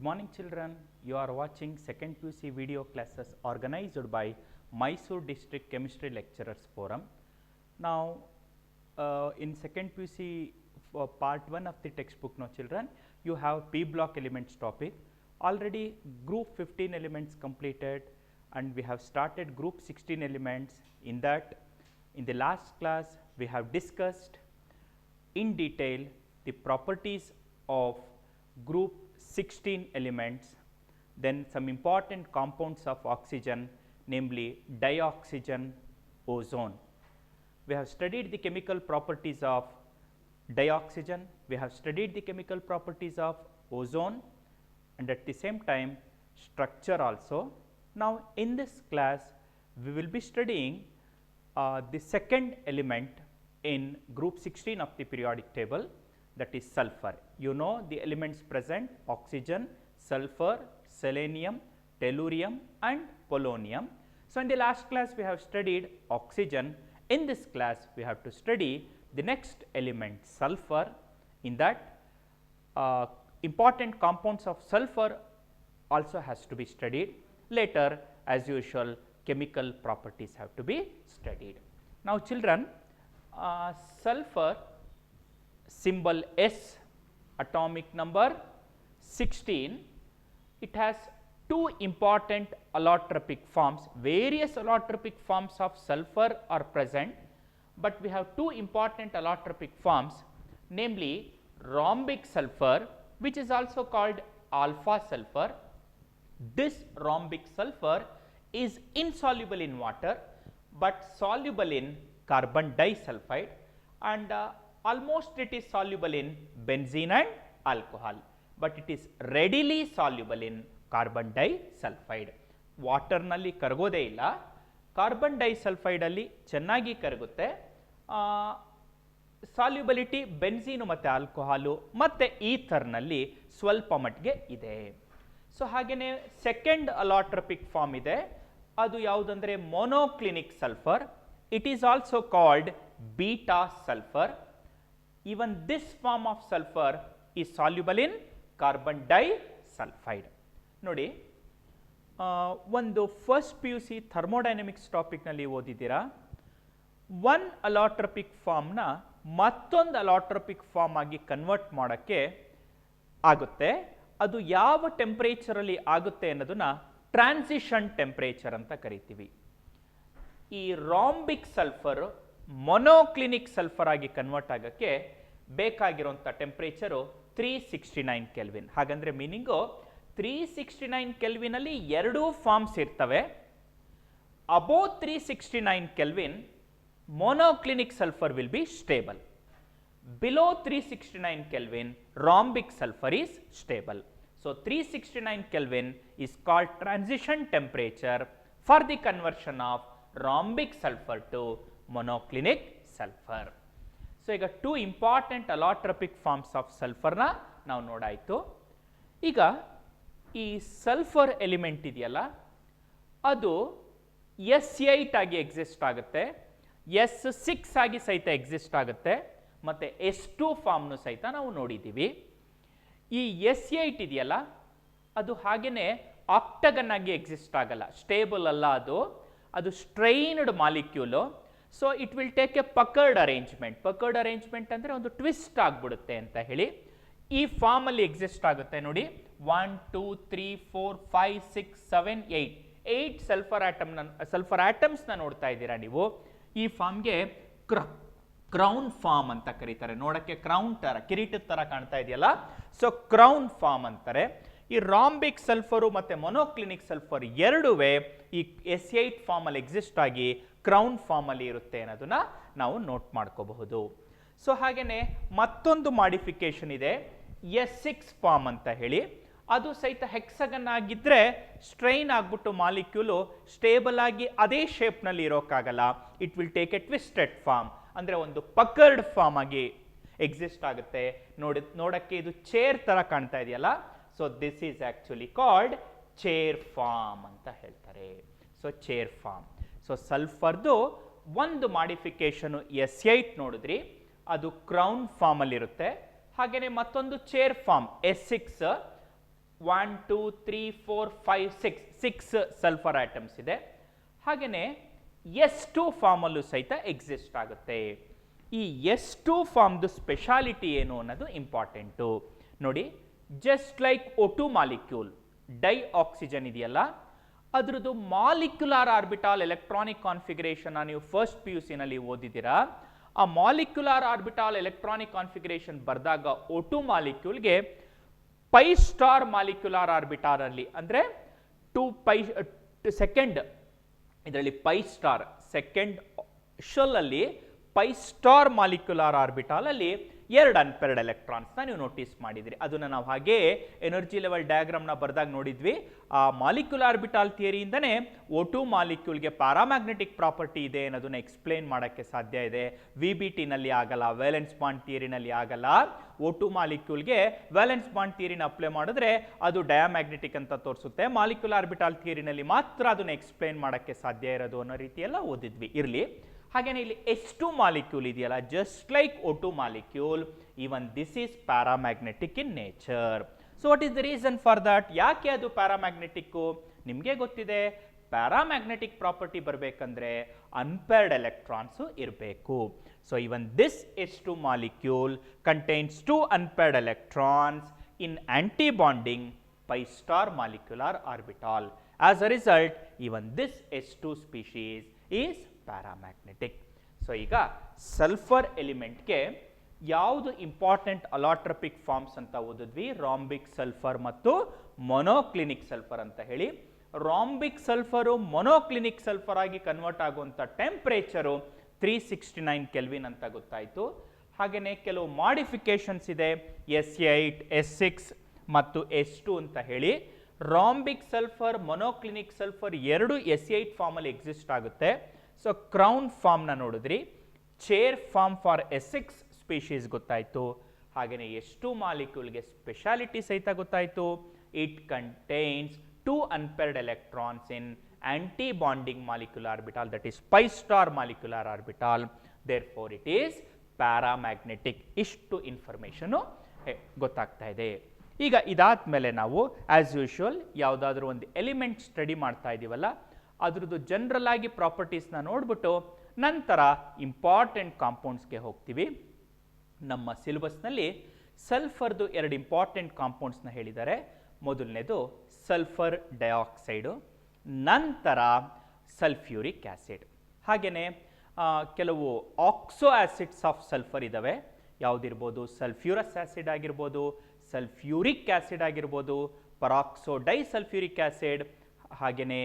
morning children, you are watching second PUC video classes organized by Mysore District Chemistry Lecturers Forum. Now, in second PUC for part 1 of the textbook now children, you have P block elements topic. Already group 15 elements completed and we have started group 16 elements. In that, in the last class, we have discussed in detail the properties of group 16 elements, then some important compounds of oxygen, namely dioxygen, ozone. We have studied the chemical properties of dioxygen, we have studied the chemical properties of ozone and at the same time structure also. Now, in this class, we will be studying the second element in group 16 of the periodic table, that is sulfur. You know the elements present: oxygen, sulfur, selenium, tellurium and polonium. So, in the last class we have studied oxygen. In this class we have to study the next element sulfur. In that, important compounds of sulfur also has to be studied. Later, as usual, chemical properties have to be studied. Now, children, sulfur symbol S, atomic number 16, it has two important allotropic forms. Various allotropic forms of sulfur are present, but we have two important allotropic forms, namely rhombic sulfur, which is also called alpha sulfur. This rhombic sulfur is insoluble in water, but soluble in carbon disulfide, and almost it is soluble in benzene and alcohol, but it is readily soluble in carbon disulfide. Water nalli karagode illa, carbon disulfide alli chennagi karagutte. Solubility benzene matte alcohol matte ether nalli swalpa mattige ide. So hagene second allotropic form ide, adu yavudandre monoclinic sulfur. It is also called beta sulfur. Even this form of sulfur is soluble in carbon disulfide. Nodi, ಒಂದು first P U C thermodynamics ಟಾಪಿಕ್ನಲ್ಲಿ ಓದಿದ್ದೀರಾ, one allotropic ಫಾರ್ಮ್ನ ಮತ್ತೊಂದು ಅಲಾಟ್ರೋಪಿಕ್ form ಆಗಿ convert ಮಾಡೋಕ್ಕೆ ಆಗುತ್ತೆ. ಅದು ಯಾವ ಟೆಂಪರೇಚರಲ್ಲಿ ಆಗುತ್ತೆ ಅನ್ನೋದನ್ನ ಟ್ರಾನ್ಸಿಷನ್ ಟೆಂಪರೇಚರ್ ಅಂತ ಕರಿತೀವಿ. ಈ ರಾಂಬಿಕ್ ಸಲ್ಫರ್ ಮೊನೋಕ್ಲಿನಿಕ್ ಸಲ್ಫರ್ ಆಗಿ ಕನ್ವರ್ಟ್ ಆಗೋಕ್ಕೆ ಬೇಕಾಗಿರುವಂಥ ಟೆಂಪರೇಚರು 369 ಕೆಲ್ವಿನ್. ಹಾಗಂದ್ರೆ ಮೀನಿಂಗು 369 ಕೆಲ್ವಿನಲ್ಲಿ ಎರಡೂ ಫಾರ್ಮ್ಸ್ ಇರ್ತವೆ. Above 369 kelvin monoclinic sulfur will be stable. Below 369 Kelvin, rhombic sulfur is stable. So, 369 Kelvin is called transition temperature for the conversion of rhombic sulfur to monoclinic sulfur. So, ಈಗ two important allotropic forms of sulfur ನ ನಾವು ನೋಡಾಯಿತು. ಈಗ ಈ sulphur element ಇದೆಯಲ್ಲ, ಅದು S8 ಆಗಿ exist ಆಗುತ್ತೆ, S6 ಆಗಿ ಸಹಿತ ಎಕ್ಸಿಸ್ಟ್ ಆಗುತ್ತೆ, ಮತ್ತು S2 ಫಾರ್ಮ್ನು ಸಹಿತ ನಾವು ನೋಡಿದ್ದೀವಿ. ಈ S8 ಇದೆಯಲ್ಲ, ಅದು ಹಾಗೆಯೇ ಆಕ್ಟಗನ್ ಆಗಿ ಎಕ್ಸಿಸ್ಟ್ ಆಗಲ್ಲ, ಸ್ಟೇಬಲ್ ಅಲ್ಲ, ಅದು strained molecule. So it will take a puckered arrangement. Puckered arrangement ಅಂದರೆ ಒಂದು ಟ್ವಿಸ್ಟ್ ಆಗಿಬಿಡುತ್ತೆ ಅಂತ ಹೇಳಿ ಈ ಫಾರ್ಮಲ್ಲಿ ಎಕ್ಸಿಸ್ಟ್ ಆಗುತ್ತೆ. ನೋಡಿ, 1 2 3 4 5 6 7 8 ಸಲ್ಫರ್ ಆಟಮ್ಸ್ನ ನೋಡ್ತಾ ಇದ್ದೀರಾ ನೀವು. ಈ ಫಾರ್ಮ್ಗೆ ಕ್ರೌನ್ ಫಾರ್ಮ್ ಅಂತ ಕರೀತಾರೆ. ನೋಡಕ್ಕೆ ಕ್ರೌನ್ ತರ, ಕಿರೀಟದ ತರ ಕಾಣ್ತಾ ಇದೆಯಲ್ಲ, ಸೊ ಕ್ರೌನ್ ಫಾರ್ಮ್ ಅಂತಾರೆ. ಈ ರಾಂಬಿಕ್ ಸಲ್ಫರು ಮತ್ತೆ ಮೊನೋಕ್ಲಿನಿಕ್ ಸಲ್ಫರ್ ಎರಡುವೆ ಈ S8 ಫಾರ್ಮ್ ಅಲ್ಲಿ ಎಕ್ಸಿಸ್ಟ್ ಆಗಿ ಕ್ರೌನ್ ಫಾರ್ಮ್ ಅಲ್ಲಿ ಇರುತ್ತೆ ಅನ್ನೋದನ್ನ ನಾವು ನೋಟ್ ಮಾಡ್ಕೋಬಹುದು. ಸೊ ಹಾಗೇನೆ ಮತ್ತೊಂದು ಮಾಡಿಫಿಕೇಶನ್ ಇದೆ, S6 ಫಾರ್ಮ್ ಅಂತ ಹೇಳಿ. ಅದು ಸಹಿತ ಹೆಕ್ಸಗನ್ ಆಗಿದ್ರೆ ಸ್ಟ್ರೈನ್ ಆಗ್ಬಿಟ್ಟು ಮಾಲಿಕ್ಯೂಲು ಸ್ಟೇಬಲ್ ಆಗಿ ಅದೇ ಶೇಪ್ ನಲ್ಲಿ ಇರೋಕ್ಕಾಗಲ್ಲ. It will take a twisted form, ಅಂದ್ರೆ ಒಂದು ಪಕರ್ಡ್ ಫಾರ್ಮ್ ಆಗಿ ಎಕ್ಸಿಸ್ಟ್ ಆಗುತ್ತೆ. ನೋಡಕ್ಕೆ ಇದು ಚೇರ್ ತರ ಕಾಣ್ತಾ ಇದೆಯಲ್ಲ, so this is actually called chair form ಅಂತ ಹೇಳ್ತಾರೆ. So chair form. ಸೊ ಸಲ್ಫರ್ದು ಒಂದು ಮಾಡಿಫಿಕೇಶನ್ S8 ನೋಡಿದ್ರಿ, ಅದು ಕ್ರೌನ್ ಫಾರ್ಮ್ ಅಲ್ಲಿ ಇರುತ್ತೆ. ಹಾಗೇನೆ ಮತ್ತೊಂದು chair form S6, 1 2 3 4 5 6 sulphur atoms ಇದೆ. ಹಾಗೆಯೇ S2 ಫಾರ್ಮಲ್ಲೂ ಸಹಿತ ಎಕ್ಸಿಸ್ಟ್ ಆಗುತ್ತೆ. ಈ S2 ಫಾರ್ಮ್ದು ಸ್ಪೆಷಾಲಿಟಿ ಏನು ಅನ್ನೋದು ಇಂಪಾರ್ಟೆಂಟು. ನೋಡಿ, just like O2 molecule dioxygen ಇದೆಯಲ್ಲ, ಅದ್ರದ್ದು ಮಾಲಿಕ್ಯುಲಾರ್ ಆರ್ಬಿಟಾಲ್ ಎಲೆಕ್ಟ್ರಾನಿಕ್ ಕಾನ್ಫಿಗರೇಷನ್ ನೀವು ಫಸ್ಟ್ PUC ನಲ್ಲಿ ಓದಿದ್ದೀರಾ. ಆ ಮಾಲಿಕ್ಯುಲಾರ್ ಆರ್ಬಿಟಾಲ್ ಎಲೆಕ್ಟ್ರಾನಿಕ್ ಕಾನ್ಫಿಗರೇಷನ್ ಬರೆದಾಗ O2 ಮಾಲಿಕ್ಯೂಲ್ಗೆ ಪೈ ಸ್ಟಾರ್ ಮಾಲಿಕ್ಯುಲಾರ್ ಆರ್ಬಿಟಾಲ್ ಅಲ್ಲಿ ಅಂದ್ರೆ 2 ಪೈ ಸೆಕೆಂಡ್, ಇದರಲ್ಲಿ ಪೈ ಸ್ಟಾರ್ ಸೆಕೆಂಡ್ ಶೆಲ್ ಅಲ್ಲಿ ಪೈ ಸ್ಟಾರ್ ಮಾಲಿಕ್ಯುಲಾರ್ ಆರ್ಬಿಟಾಲ್ ಅಲ್ಲಿ 2 ಅನ್ಪೇರ್ಡ್ ಎಲೆಕ್ಟ್ರಾನ್ಸ್ ನೀವು ನೋಟಿಸ್ ಮಾಡಿದ್ರಿ. ಅದನ್ನ ನಾವು ಹಾಗೆ ಎನರ್ಜಿ ಲೆವೆಲ್ ಡಯಾಗ್ರಾಮ್ ನ ಬರೆದಾಗ ನೋಡಿದ್ವಿ. ಆ ಮಾಲಿಕ್ಯುಲಾರ್ ಆರ್ಬಿಟಾಲ್ ಥಿಯರಿಯಿಂದನೇ O2 ಮಾಲಿಕ್ಯೂಲ್ಗೆ ಪ್ಯಾರಾಮ್ಯಾಗ್ನೆಟಿಕ್ ಪ್ರಾಪರ್ಟಿ ಇದೆ ಅನ್ನೋದನ್ನ ಎಕ್ಸ್ಪ್ಲೇನ್ ಮಾಡೋಕ್ಕೆ ಸಾಧ್ಯ ಇದೆ. VBT ನಲ್ಲಿ ಆಗಲ್ಲ, ವ್ಯಾಲೆನ್ಸ್ ಬಾಂಡ್ ಥಿಯರಿನಲ್ಲಿ ಆಗಲ್ಲ. O2 ಮಾಲಿಕ್ಯೂಲ್ಗೆ ವ್ಯಾಲೆನ್ಸ್ ಬಾಂಡ್ ಥಿಯರಿನ ಅಪ್ಲೈ ಮಾಡಿದ್ರೆ ಅದು ಡಯಾಮ್ಯಾಗ್ನೆಟಿಕ್ ಅಂತ ತೋರಿಸುತ್ತೆ. ಮಾಲಿಕ್ಯುಲಾರ್ ಆರ್ಬಿಟಾಲ್ ಥಿಯರಿನಲ್ಲಿ ಮಾತ್ರ ಅದನ್ನ ಎಕ್ಸ್ಪ್ಲೇನ್ ಮಾಡೋಕ್ಕೆ ಸಾಧ್ಯ ಇರೋದು ಅನ್ನೋ ರೀತಿಯೆಲ್ಲ ಓದಿದ್ವಿ. ಇರಲಿ. ಹಾಗೇನೆ ಇಲ್ಲಿ S2 ಮಾಲಿಕ್ಯೂಲ್ ಇದೆಯಲ್ಲ, just like O2 molecule, even this is paramagnetic in nature. So what is the reason for that? ಯಾಕೆ ಅದು ಪ್ಯಾರಾಮ್ಯಾಗ್ನೆಟಿಕ್? ನಿಮಗೆ ಗೊತ್ತಿದೆ, ಪ್ಯಾರಾಮ್ಯಾಗ್ನೆಟಿಕ್ ಪ್ರಾಪರ್ಟಿ ಬರಬೇಕಂದ್ರೆ ಅನ್ಪೇರ್ಡ್ ಎಲೆಕ್ಟ್ರಾನ್ಸ್ ಇರಬೇಕು. So even this S2 molecule contains 2 unpaired electrons in anti bonding pi star molecular orbital. As a result, even this S2 species is paramagnetic. So ಈಗ sulphur ಎಲಿಮೆಂಟ್ಗೆ ಯಾವುದು important ಅಲಾಟ್ರಪಿಕ್ forms ಅಂತ ಓದಿದ್ವಿ? ರಾಂಬಿಕ್ sulphur ಮತ್ತು monoclinic sulphur ಅಂತ ಹೇಳಿ. ರಾಂಬಿಕ್ sulphur monoclinic sulphur ಆಗಿ convert ಆಗುವಂಥ temperature 369 kelvin ಅಂತ ಗೊತ್ತಾಯಿತು. ಹಾಗೆಯೇ ಕೆಲವು ಮಾಡಿಫಿಕೇಶನ್ಸ್ ಇದೆ, S8 S6 ಮತ್ತು S2 ಅಂತ ಹೇಳಿ. ರಾಂಬಿಕ್ ಸಲ್ಫರ್, ಮೊನೋಕ್ಲಿನಿಕ್ ಸಲ್ಫರ್ ಎರಡು S8 ಫಾರ್ಮಲ್ಲಿ ಎಕ್ಸಿಸ್ಟ್ ಆಗುತ್ತೆ. ಸೊ ಕ್ರೌನ್ ಫಾರ್ಮ್ನ ನೋಡಿದ್ರಿ, chair form for S6 species ಗೊತ್ತಾಯಿತು. ಹಾಗೆಯೇ S2 ಮಾಲಿಕ್ಯೂಲ್ಗೆ ಸ್ಪೆಷಾಲಿಟಿ ಸಹಿತ ಗೊತ್ತಾಯಿತು. It contains 2 unpaired electrons in anti bonding molecular orbital, that is pi star molecular orbital. Therefore it is paramagnetic. ಇಷ್ಟು information ಗೊತ್ತಾಗ್ತಾ ಇದೆ. ಈಗ ಇದಾದ್ಮೇಲೆ ನಾವು ಆಸ್ ಯೂಶುವಲ್ ಯಾವುದಾದ್ರೂ ಒಂದು ಎಲಿಮೆಂಟ್ ಸ್ಟಡಿ ಮಾಡ್ತಾ ಇದ್ದೀವಲ್ಲ, ಅದ್ರದ್ದು ಜನರಲ್ ಆಗಿ ಪ್ರಾಪರ್ಟೀಸ್ನ ನೋಡ್ಬಿಟ್ಟು ನಂತರ ಇಂಪಾರ್ಟೆಂಟ್ ಕಾಂಪೌಂಡ್ಸ್ಗೆ ಹೋಗ್ತೀವಿ. ನಮ್ಮ ಸಿಲೆಬಸ್ನಲ್ಲಿ ಸಲ್ಫರ್ದು 2 ಇಂಪಾರ್ಟೆಂಟ್ ಕಾಂಪೌಂಡ್ಸ್ನ ಹೇಳಿದ್ದಾರೆ. ಮೊದಲನೇದು ಸಲ್ಫರ್ ಡೈಆಕ್ಸೈಡು, ನಂತರ ಸಲ್ಫ್ಯೂರಿಕ್ ಆ್ಯಸಿಡ್. ಹಾಗೆಯೇ ಕೆಲವು ಆಕ್ಸೋ ಆಸಿಡ್ಸ್ ಆಫ್ ಸಲ್ಫರ್ ಇದ್ದಾವೆ. ಯಾವುದಿರ್ಬೋದು? ಸಲ್ಫ್ಯೂರಸ್ ಆಸಿಡ್ ಆಗಿರ್ಬೋದು, ಸಲ್ಫ್ಯೂರಿಕ್ ಆಸಿಡ್ ಆಗಿರ್ಬೋದು, ಪರಾಕ್ಸೋ ಡೈಸಲ್ಫ್ಯೂರಿಕ್ ಆಸಿಡ್, ಹಾಗೆಯೇ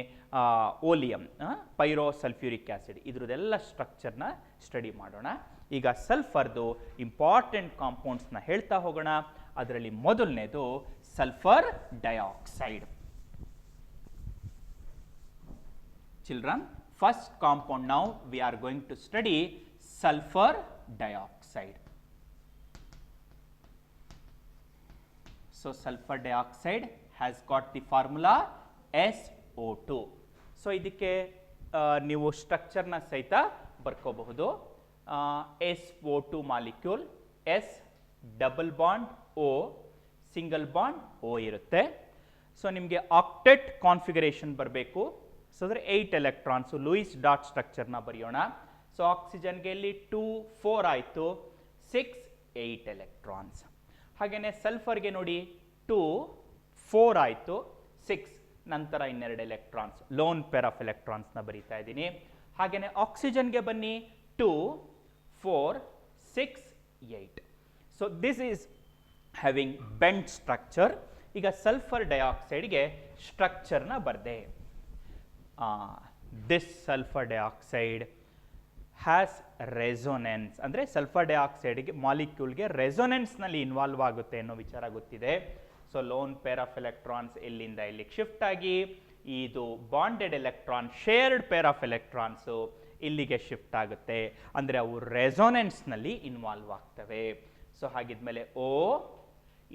ಓಲಿಯಂ, ಪೈರೋ ಸಲ್ಫ್ಯೂರಿಕ್ ಆಸಿಡ್. ಇದ್ರದ್ದೆಲ್ಲ ಸ್ಟ್ರಕ್ಚರ್ನ ಸ್ಟಡಿ ಮಾಡೋಣ. ಈಗ ಸಲ್ಫರ್ದು ಇಂಪಾರ್ಟೆಂಟ್ ಕಾಂಪೌಂಡ್ಸ್ನ ಹೇಳ್ತಾ ಹೋಗೋಣ. ಅದರಲ್ಲಿ ಮೊದಲನೇದು sulphur dioxide. Children, first compound now we are going to study sulphur dioxide. So sulfur dioxide has got the formula SO2. So ಇದಕ್ಕೆ ನೀವು ಸ್ಟ್ರಕ್ಚರ್ನ ಸಹಿತ ಬರ್ಕೋಬಹುದು. SO2 molecule, S double bond O, single bond O ಇರುತ್ತೆ. So ನಿಮಗೆ octet configuration ಬರಬೇಕು. So ಅಂದರೆ 8 electrons. Louis dot ಸ್ಟ್ರಕ್ಚರ್ನ ಬರೆಯೋಣ. ಸೊ ಆಕ್ಸಿಜನ್ಗೆ ಇಲ್ಲಿ 2 4 ಆಯಿತು, 6 8 ಎಲೆಕ್ಟ್ರಾನ್ಸ್. ಹಾಗೆಯೇ ಸಲ್ಫರ್ಗೆ ನೋಡಿ 2 4 ಆಯಿತು, 6, ನಂತರ 2 ಎಲೆಕ್ಟ್ರಾನ್ಸ್, ಲೋನ್ ಪೇರ್ ಆಫ್ ಎಲೆಕ್ಟ್ರಾನ್ಸ್ನ ಬರೀತಾ ಇದ್ದೀನಿ. ಹಾಗೆಯೇ ಆಕ್ಸಿಜನ್ಗೆ ಬನ್ನಿ 2 4 6 8. So this is having bend structure. ಈಗ ಸಲ್ಫರ್ ಡೈಆಕ್ಸೈಡ್ಗೆ ಸ್ಟ್ರಕ್ಚರ್ನ ಬರೆದೆ. This sulphur dioxide has resonance, ಅಂದರೆ ಸಲ್ಫರ್ ಡೈಆಕ್ಸೈಡ್ಗೆ ಮಾಲಿಕ್ಯೂಲ್ಗೆ ರೆಸೊನೆನ್ಸ್ನಲ್ಲಿ ಇನ್ವಾಲ್ವ್ ಆಗುತ್ತೆ ಅನ್ನೋ ವಿಚಾರ ಗೊತ್ತಿದೆ. So lone pair of electrons ಇಲ್ಲಿಂದ ಇಲ್ಲಿಗೆ ಶಿಫ್ಟ್ ಆಗಿ ಇದು bonded electron, shared pair of electrons ಇಲ್ಲಿಗೆ ಶಿಫ್ಟ್ ಆಗುತ್ತೆ. ಅಂದರೆ ಅವು ರೆಸೊನೆನ್ಸ್ನಲ್ಲಿ ಇನ್ವಾಲ್ವ್ ಆಗ್ತವೆ. ಸೊ ಹಾಗಿದ್ಮೇಲೆ ಓ,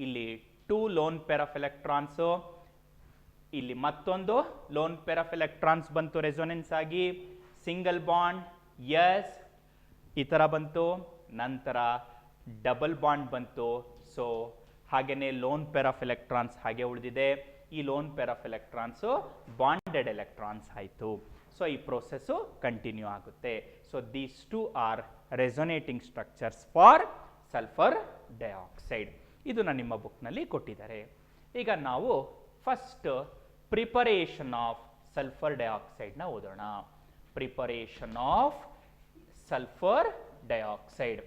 ಇಲ್ಲಿ 2 ಲೋನ್ ಪೇರ್ ಆಫ್ ಎಲೆಕ್ಟ್ರಾನ್ಸು, ಇಲ್ಲಿ ಮತ್ತೊಂದು ಲೋನ್ ಪೇರ್ ಆಫ್ ಎಲೆಕ್ಟ್ರಾನ್ಸ್ ಬಂತು ರೆಸೊನೆನ್ಸ್ ಆಗಿ, ಸಿಂಗಲ್ ಬಾಂಡ್ ಎಸ್ ಈ ಥರ ಬಂತು, ನಂತರ ಡಬಲ್ ಬಾಂಡ್ ಬಂತು. ಸೊ ಹಾಗೆಯೇ ಲೋನ್ ಪೇರ್ ಆಫ್ ಎಲೆಕ್ಟ್ರಾನ್ಸ್ ಹಾಗೆ ಉಳಿದಿದೆ. ಈ lone pair of electrons bonded electrons ಆಯಿತು. ಸೊ ಈ ಪ್ರೋಸೆಸ್ಸು ಕಂಟಿನ್ಯೂ ಆಗುತ್ತೆ. So these two are resonating structures for sulfur dioxide. ಇದನ್ನು ನಿಮ್ಮ ಬುಕ್ನಲ್ಲಿ ಕೊಟ್ಟಿದ್ದಾರೆ. ಈಗ ನಾವು ಫಸ್ಟ್ ಪ್ರಿಪರೇಷನ್ ಆಫ್ ಸಲ್ಫರ್ ಡೈಆಕ್ಸೈಡ್ನ ಓದೋಣ. Preparation of sulphur dioxide.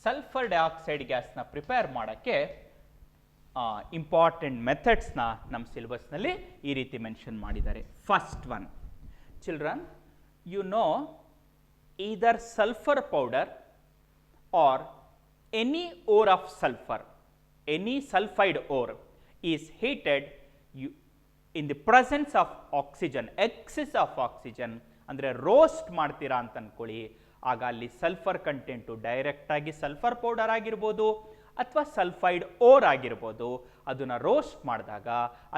Sulphur dioxide ಗ್ಯಾಸ್ನ prepare ಮಾಡೋಕ್ಕೆ ಇಂಪಾರ್ಟೆಂಟ್ ಮೆಥಡ್ಸ್ನ ನಮ್ಮ ಸಿಲೆಬಸ್ನಲ್ಲಿ ಈ ರೀತಿ ಮೆನ್ಷನ್ ಮಾಡಿದ್ದಾರೆ. First one, children, you know either sulphur powder or any ore of sulfur, any sulfide ore is heated in the presence of oxygen, excess of oxygen, ಅಂದರೆ roast ಮಾಡ್ತೀರಾ ಅಂತ ಅನ್ಕೊಳ್ಳಿ. ಆಗ ಅಲ್ಲಿ ಸಲ್ಫರ್ ಕಂಟೆಂಟು ಡೈರೆಕ್ಟ್ ಆಗಿ sulphur powder ಆಗಿರ್ಬೋದು ಅಥವಾ sulphide or ಆಗಿರ್ಬೋದು. ಅದನ್ನು ರೋಸ್ಟ್ ಮಾಡಿದಾಗ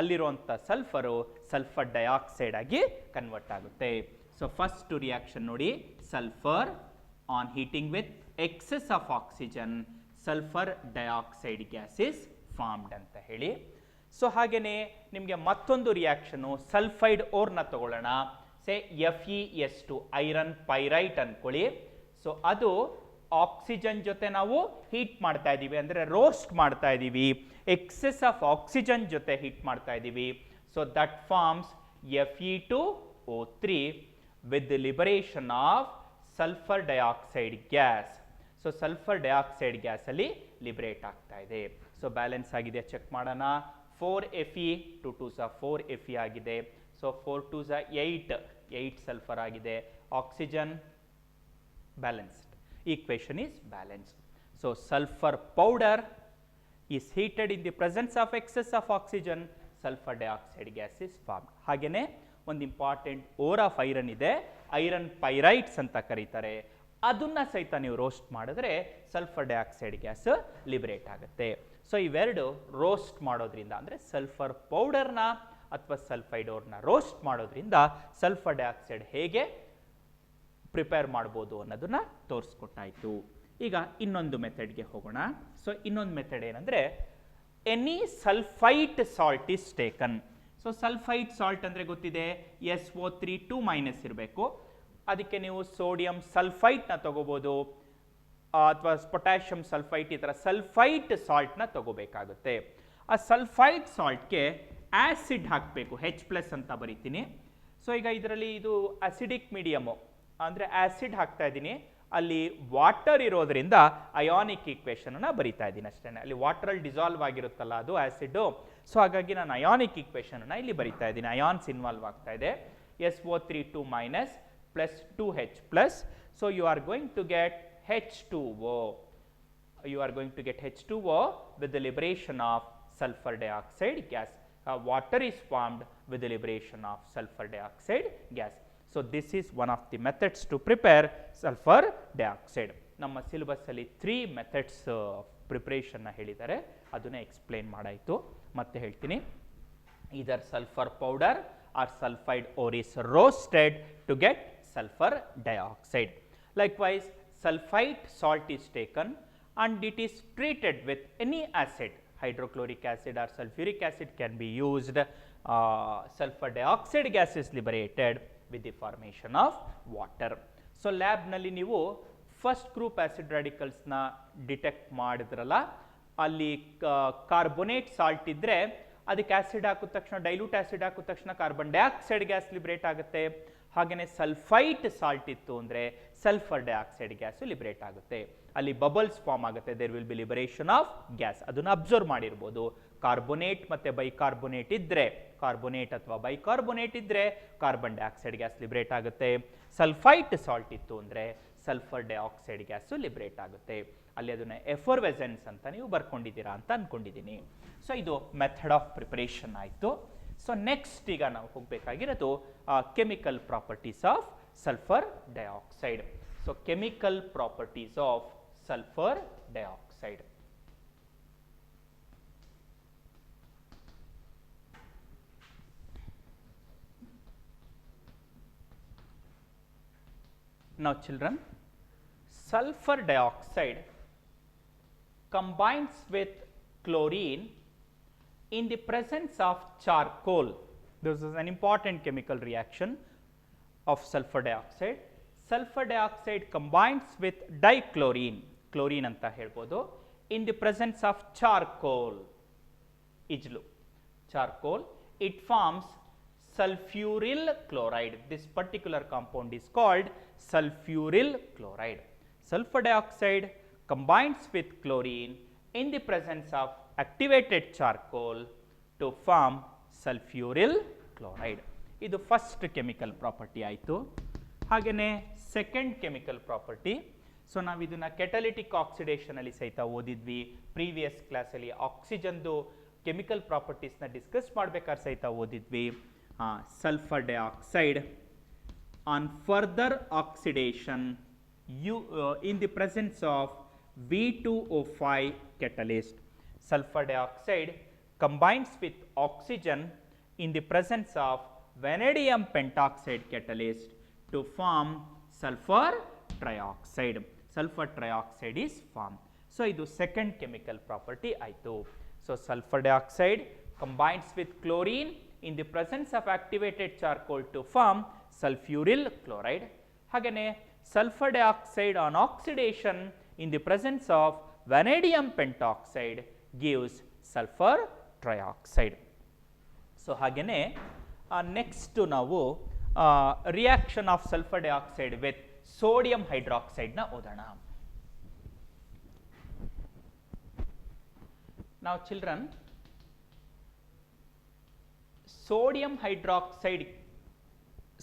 ಅಲ್ಲಿರುವಂಥ ಸಲ್ಫರು ಸಲ್ಫರ್ ಡೈಆಕ್ಸೈಡ್ ಆಗಿ ಕನ್ವರ್ಟ್ ಆಗುತ್ತೆ. ಸೊ ಫಸ್ಟ್ ರಿಯಾಕ್ಷನ್ ನೋಡಿ, sulphur on heating with excess of oxygen, sulfur dioxide gas is formed ಅಂತ ಹೇಳಿ. ಸೊ ಹಾಗೆಯೇ ನಿಮಗೆ ಮತ್ತೊಂದು ರಿಯಾಕ್ಷನು ಸಲ್ಫೈಡ್ ಓರ್ನ ತಗೊಳ್ಳೋಣ. ಸೇ FeS2 ಐರನ್ ಪೈರೈಟ್ ಅನ್ಕೊಳ್ಳಿ. ಸೊ ಅದು ಆಕ್ಸಿಜನ್ ಜೊತೆ ನಾವು ಹೀಟ್ ಮಾಡ್ತಾ ಇದ್ದೀವಿ, ಅಂದರೆ ರೋಸ್ಟ್ ಮಾಡ್ತಾ ಇದ್ದೀವಿ. ಎಕ್ಸೆಸ್ ಆಫ್ ಆಕ್ಸಿಜನ್ ಜೊತೆ ಹೀಟ್ ಮಾಡ್ತಾ ಇದ್ದೀವಿ. So that forms Fe2O3 with the liberation of sulphur dioxide gas. So sulphur dioxide gas ಅಲ್ಲಿ ಲಿಬರೇಟ್ ಆಗ್ತಾ ಇದೆ. ಸೊ ಬ್ಯಾಲೆನ್ಸ್ ಆಗಿದೆ, ಚೆಕ್ ಮಾಡೋಣ. 4Fe 2 2s 4Fe ಆಗಿದೆ. ಸೊ 4 2s 8 ಸಲ್ಫರ್ ಆಗಿದೆ. Oxygen balanced, equation is balanced. So sulphur powder is heated in the presence of excess of oxygen, sulphur dioxide gas is formed. ಹಾಗೆಯೇ ಒಂದು important ore of iron ಇದೆ, iron pyrites ಅಂತ ಕರೀತಾರೆ. ಅದನ್ನ ಸಹಿತ ನೀವು roast ಮಾಡಿದ್ರೆ ಸಲ್ಫರ್ ಡೈಆಕ್ಸೈಡ್ ಗ್ಯಾಸ್ ಲಿಬರೇಟ್ ಆಗುತ್ತೆ. ಸೊ ಇವೆರಡು ರೋಸ್ಟ್ ಮಾಡೋದ್ರಿಂದ, ಅಂದರೆ ಸಲ್ಫರ್ ಪೌಡರ್ನ ಅಥವಾ ಸಲ್ಫೈಡ್ ಓರ್ನ ರೋಸ್ಟ್ ಮಾಡೋದ್ರಿಂದ ಸಲ್ಫರ್ ಡೈಆಕ್ಸೈಡ್ ಹೇಗೆ ಪ್ರಿಪೇರ್ ಮಾಡ್ಬೋದು ಅನ್ನೋದನ್ನ ತೋರಿಸ್ಕೊಟ್ಟಾಯಿತು. ಈಗ ಇನ್ನೊಂದು ಮೆಥಡ್ಗೆ ಹೋಗೋಣ. ಸೊ ಇನ್ನೊಂದು ಮೆಥಡ್ ಏನಂದರೆ, any sulphite salt is taken. So sulphite salt ಅಂದರೆ ಗೊತ್ತಿದೆ, SO3 2- ಇರಬೇಕು. ಅದಕ್ಕೆ ನೀವು ಸೋಡಿಯಂ ಸಲ್ಫೈಟ್ನ ತಗೋಬೋದು ಅಥವಾ ಪೊಟ್ಯಾಷಿಯಂ ಸಲ್ಫೈಟ್, ಈ ಥರ ಸಲ್ಫೈಟ್ ಸಾಲ್ಟ್ನ ತಗೋಬೇಕಾಗುತ್ತೆ. ಆ ಸಲ್ಫೈಟ್ ಸಾಲ್ಟ್ಗೆ ಆ್ಯಸಿಡ್ ಹಾಕಬೇಕು, H+ ಅಂತ ಬರಿತೀನಿ. ಸೊ ಈಗ ಇದರಲ್ಲಿ ಇದು ಅಸಿಡಿಕ್ ಮೀಡಿಯಮು, ಅಂದರೆ ಆ್ಯಸಿಡ್ ಹಾಕ್ತಾ ಇದ್ದೀನಿ. ಅಲ್ಲಿ ವಾಟರ್ ಇರೋದ್ರಿಂದ ಅಯಾನಿಕ್ ಈಕ್ವೇಷನನ್ನು ಬರಿತಾ ಇದ್ದೀನಿ ಅಷ್ಟೇ. ಅಲ್ಲಿ ವಾಟರಲ್ಲಿ ಡಿಸಾಲ್ವ್ ಆಗಿರುತ್ತಲ್ಲ ಅದು ಆ್ಯಸಿಡ್ಡು. ಸೊ ಹಾಗಾಗಿ ನಾನು ಅಯಾನಿಕ್ ಈಕ್ವೇಷನನ್ನು ಇಲ್ಲಿ ಬರಿತಾ ಇದ್ದೀನಿ. ಅಯಾನ್ಸ್ ಇನ್ವಾಲ್ವ್ ಆಗ್ತಾ ಇದೆ. SO3 2- plus 2H+. So you are going to get H2O. You are going to get H2O with the liberation of sulfur dioxide gas. Water is formed with the liberation of sulfur dioxide gas. So this is one of the methods to prepare sulfur dioxide. ನಮ್ಮ syllabus ಅಲ್ಲಿ 3 methods preparation ಹೇಳಿದ್ದಾರೆ, ಅದನ್ನ explain ಮಾಡಾಯಿತು. ಮತ್ತೆ ಹೇಳ್ತೀನಿ, either sulfur powder or sulfide ore is roasted to get sulfur dioxide. Likewise, sulfite salt is taken and it is treated with any acid, hydrochloric acid or sulfuric acid can be used. Sulfur dioxide gas is liberated with the formation of water. So lab ನಲ್ಲಿ ನೀವು first group acid radicals ನ detect ಮಾಡಿದ್ರಲ್ಲ, ಅಲ್ಲಿ carbonate salt ಇದ್ರೆ ಅದಕ್ಕೆ acid ಹಾಕಿದ ತಕ್ಷಣ, dilute acid ಹಾಕಿದ ತಕ್ಷಣ ಕಾರ್ಬನ್ ಡೈಆಕ್ಸೈಡ್ ಗ್ಯಾಸ್ ಲಿಬರೇಟ್ ಆಗುತ್ತೆ. ಹಾಗೆಯೇ ಸಲ್ಫೈಟ್ ಸಾಲ್ಟ್ ಇತ್ತು ಅಂದರೆ ಸಲ್ಫರ್ ಡೈಆಕ್ಸೈಡ್ ಗ್ಯಾಸ್ ಲಿಬರೇಟ್ ಆಗುತ್ತೆ. ಅಲ್ಲಿ ಬಬಲ್ಸ್ ಫಾರ್ಮ್ ಆಗುತ್ತೆ, there will be liberation of gas. ಅದನ್ನು ಅಬ್ಸರ್ವ್ ಮಾಡಿರ್ಬೋದು. ಕಾರ್ಬೋನೇಟ್ ಮತ್ತು ಬೈಕಾರ್ಬೋನೇಟ್ ಇದ್ದರೆ, ಕಾರ್ಬೋನೇಟ್ ಅಥವಾ ಬೈಕಾರ್ಬೋನೇಟ್ ಇದ್ದರೆ ಕಾರ್ಬನ್ ಡೈಆಕ್ಸೈಡ್ ಗ್ಯಾಸ್ ಲಿಬರೇಟ್ ಆಗುತ್ತೆ. ಸಲ್ಫೈಟ್ ಸಾಲ್ಟ್ ಇತ್ತು ಅಂದರೆ ಸಲ್ಫರ್ ಡೈಆಕ್ಸೈಡ್ ಗ್ಯಾಸು ಲಿಬರೇಟ್ ಆಗುತ್ತೆ. ಅಲ್ಲಿ ಅದನ್ನು ಎಫರ್ವೆಸೆನ್ಸ್ ಅಂತ ನೀವು ಬರ್ಕೊಂಡಿದ್ದೀರಾ ಅಂತ ಅಂದ್ಕೊಂಡಿದ್ದೀನಿ. ಸೊ ಇದು ಮೆಥಡ್ ಆಫ್ ಪ್ರಿಪರೇಷನ್ ಆಯಿತು. ಸೊ ನೆಕ್ಸ್ಟ್ ಈಗ ನಾವು ಹೋಗಬೇಕಾಗಿರೋದು chemical properties of sulphur dioxide. So chemical properties of sulphur dioxide. Now children, sulfur dioxide combines with chlorine in the presence of charcoal. This is an important chemical reaction of sulfur dioxide. Sulfur dioxide combines with dichlorine, chlorine anta helbodu, in the presence of charcoal, ijlu, charcoal. It forms sulfuryl chloride. This particular compound is called sulfuryl chloride. Sulfur dioxide combines with chlorine in the presence of activated charcoal to form sulfuryl chloride. ಇದು first chemical property ಆಯಿತು. ಹಾಗೆಯೇ second chemical property. So ನಾವು ಇದನ್ನು catalytic ಆಕ್ಸಿಡೇಷನಲ್ಲಿ ಸಹಿತ ಓದಿದ್ವಿ. Previous ಕ್ಲಾಸಲ್ಲಿ ಆಕ್ಸಿಜನ್ದು chemical ಪ್ರಾಪರ್ಟೀಸ್ನ discuss ಮಾಡಬೇಕಾದ್ರೆ ಸಹಿತ ಓದಿದ್ವಿ. Sulfur dioxide on further oxidation in the presence of V2O5 catalyst. Sulfur dioxide combines with oxygen in the presence of vanadium pentoxide catalyst to form sulfur trioxide. Sulfur trioxide is formed. So, ಇದು second chemical property ಆಯಿತು. So, sulfur dioxide combines with chlorine in the presence of activated charcoal to form sulfuryl chloride. ಹಾಗೆಯೇ sulfur dioxide on oxidation in the presence of vanadium pentoxide gives sulfur trioxide. So, ಹಾಗೆಯೇ next ನಾವು reaction of sulphur dioxide with sodium ಹೈಡ್ರಾಕ್ಸೈಡ್ನ ಓದೋಣ. Now children, sodium hydroxide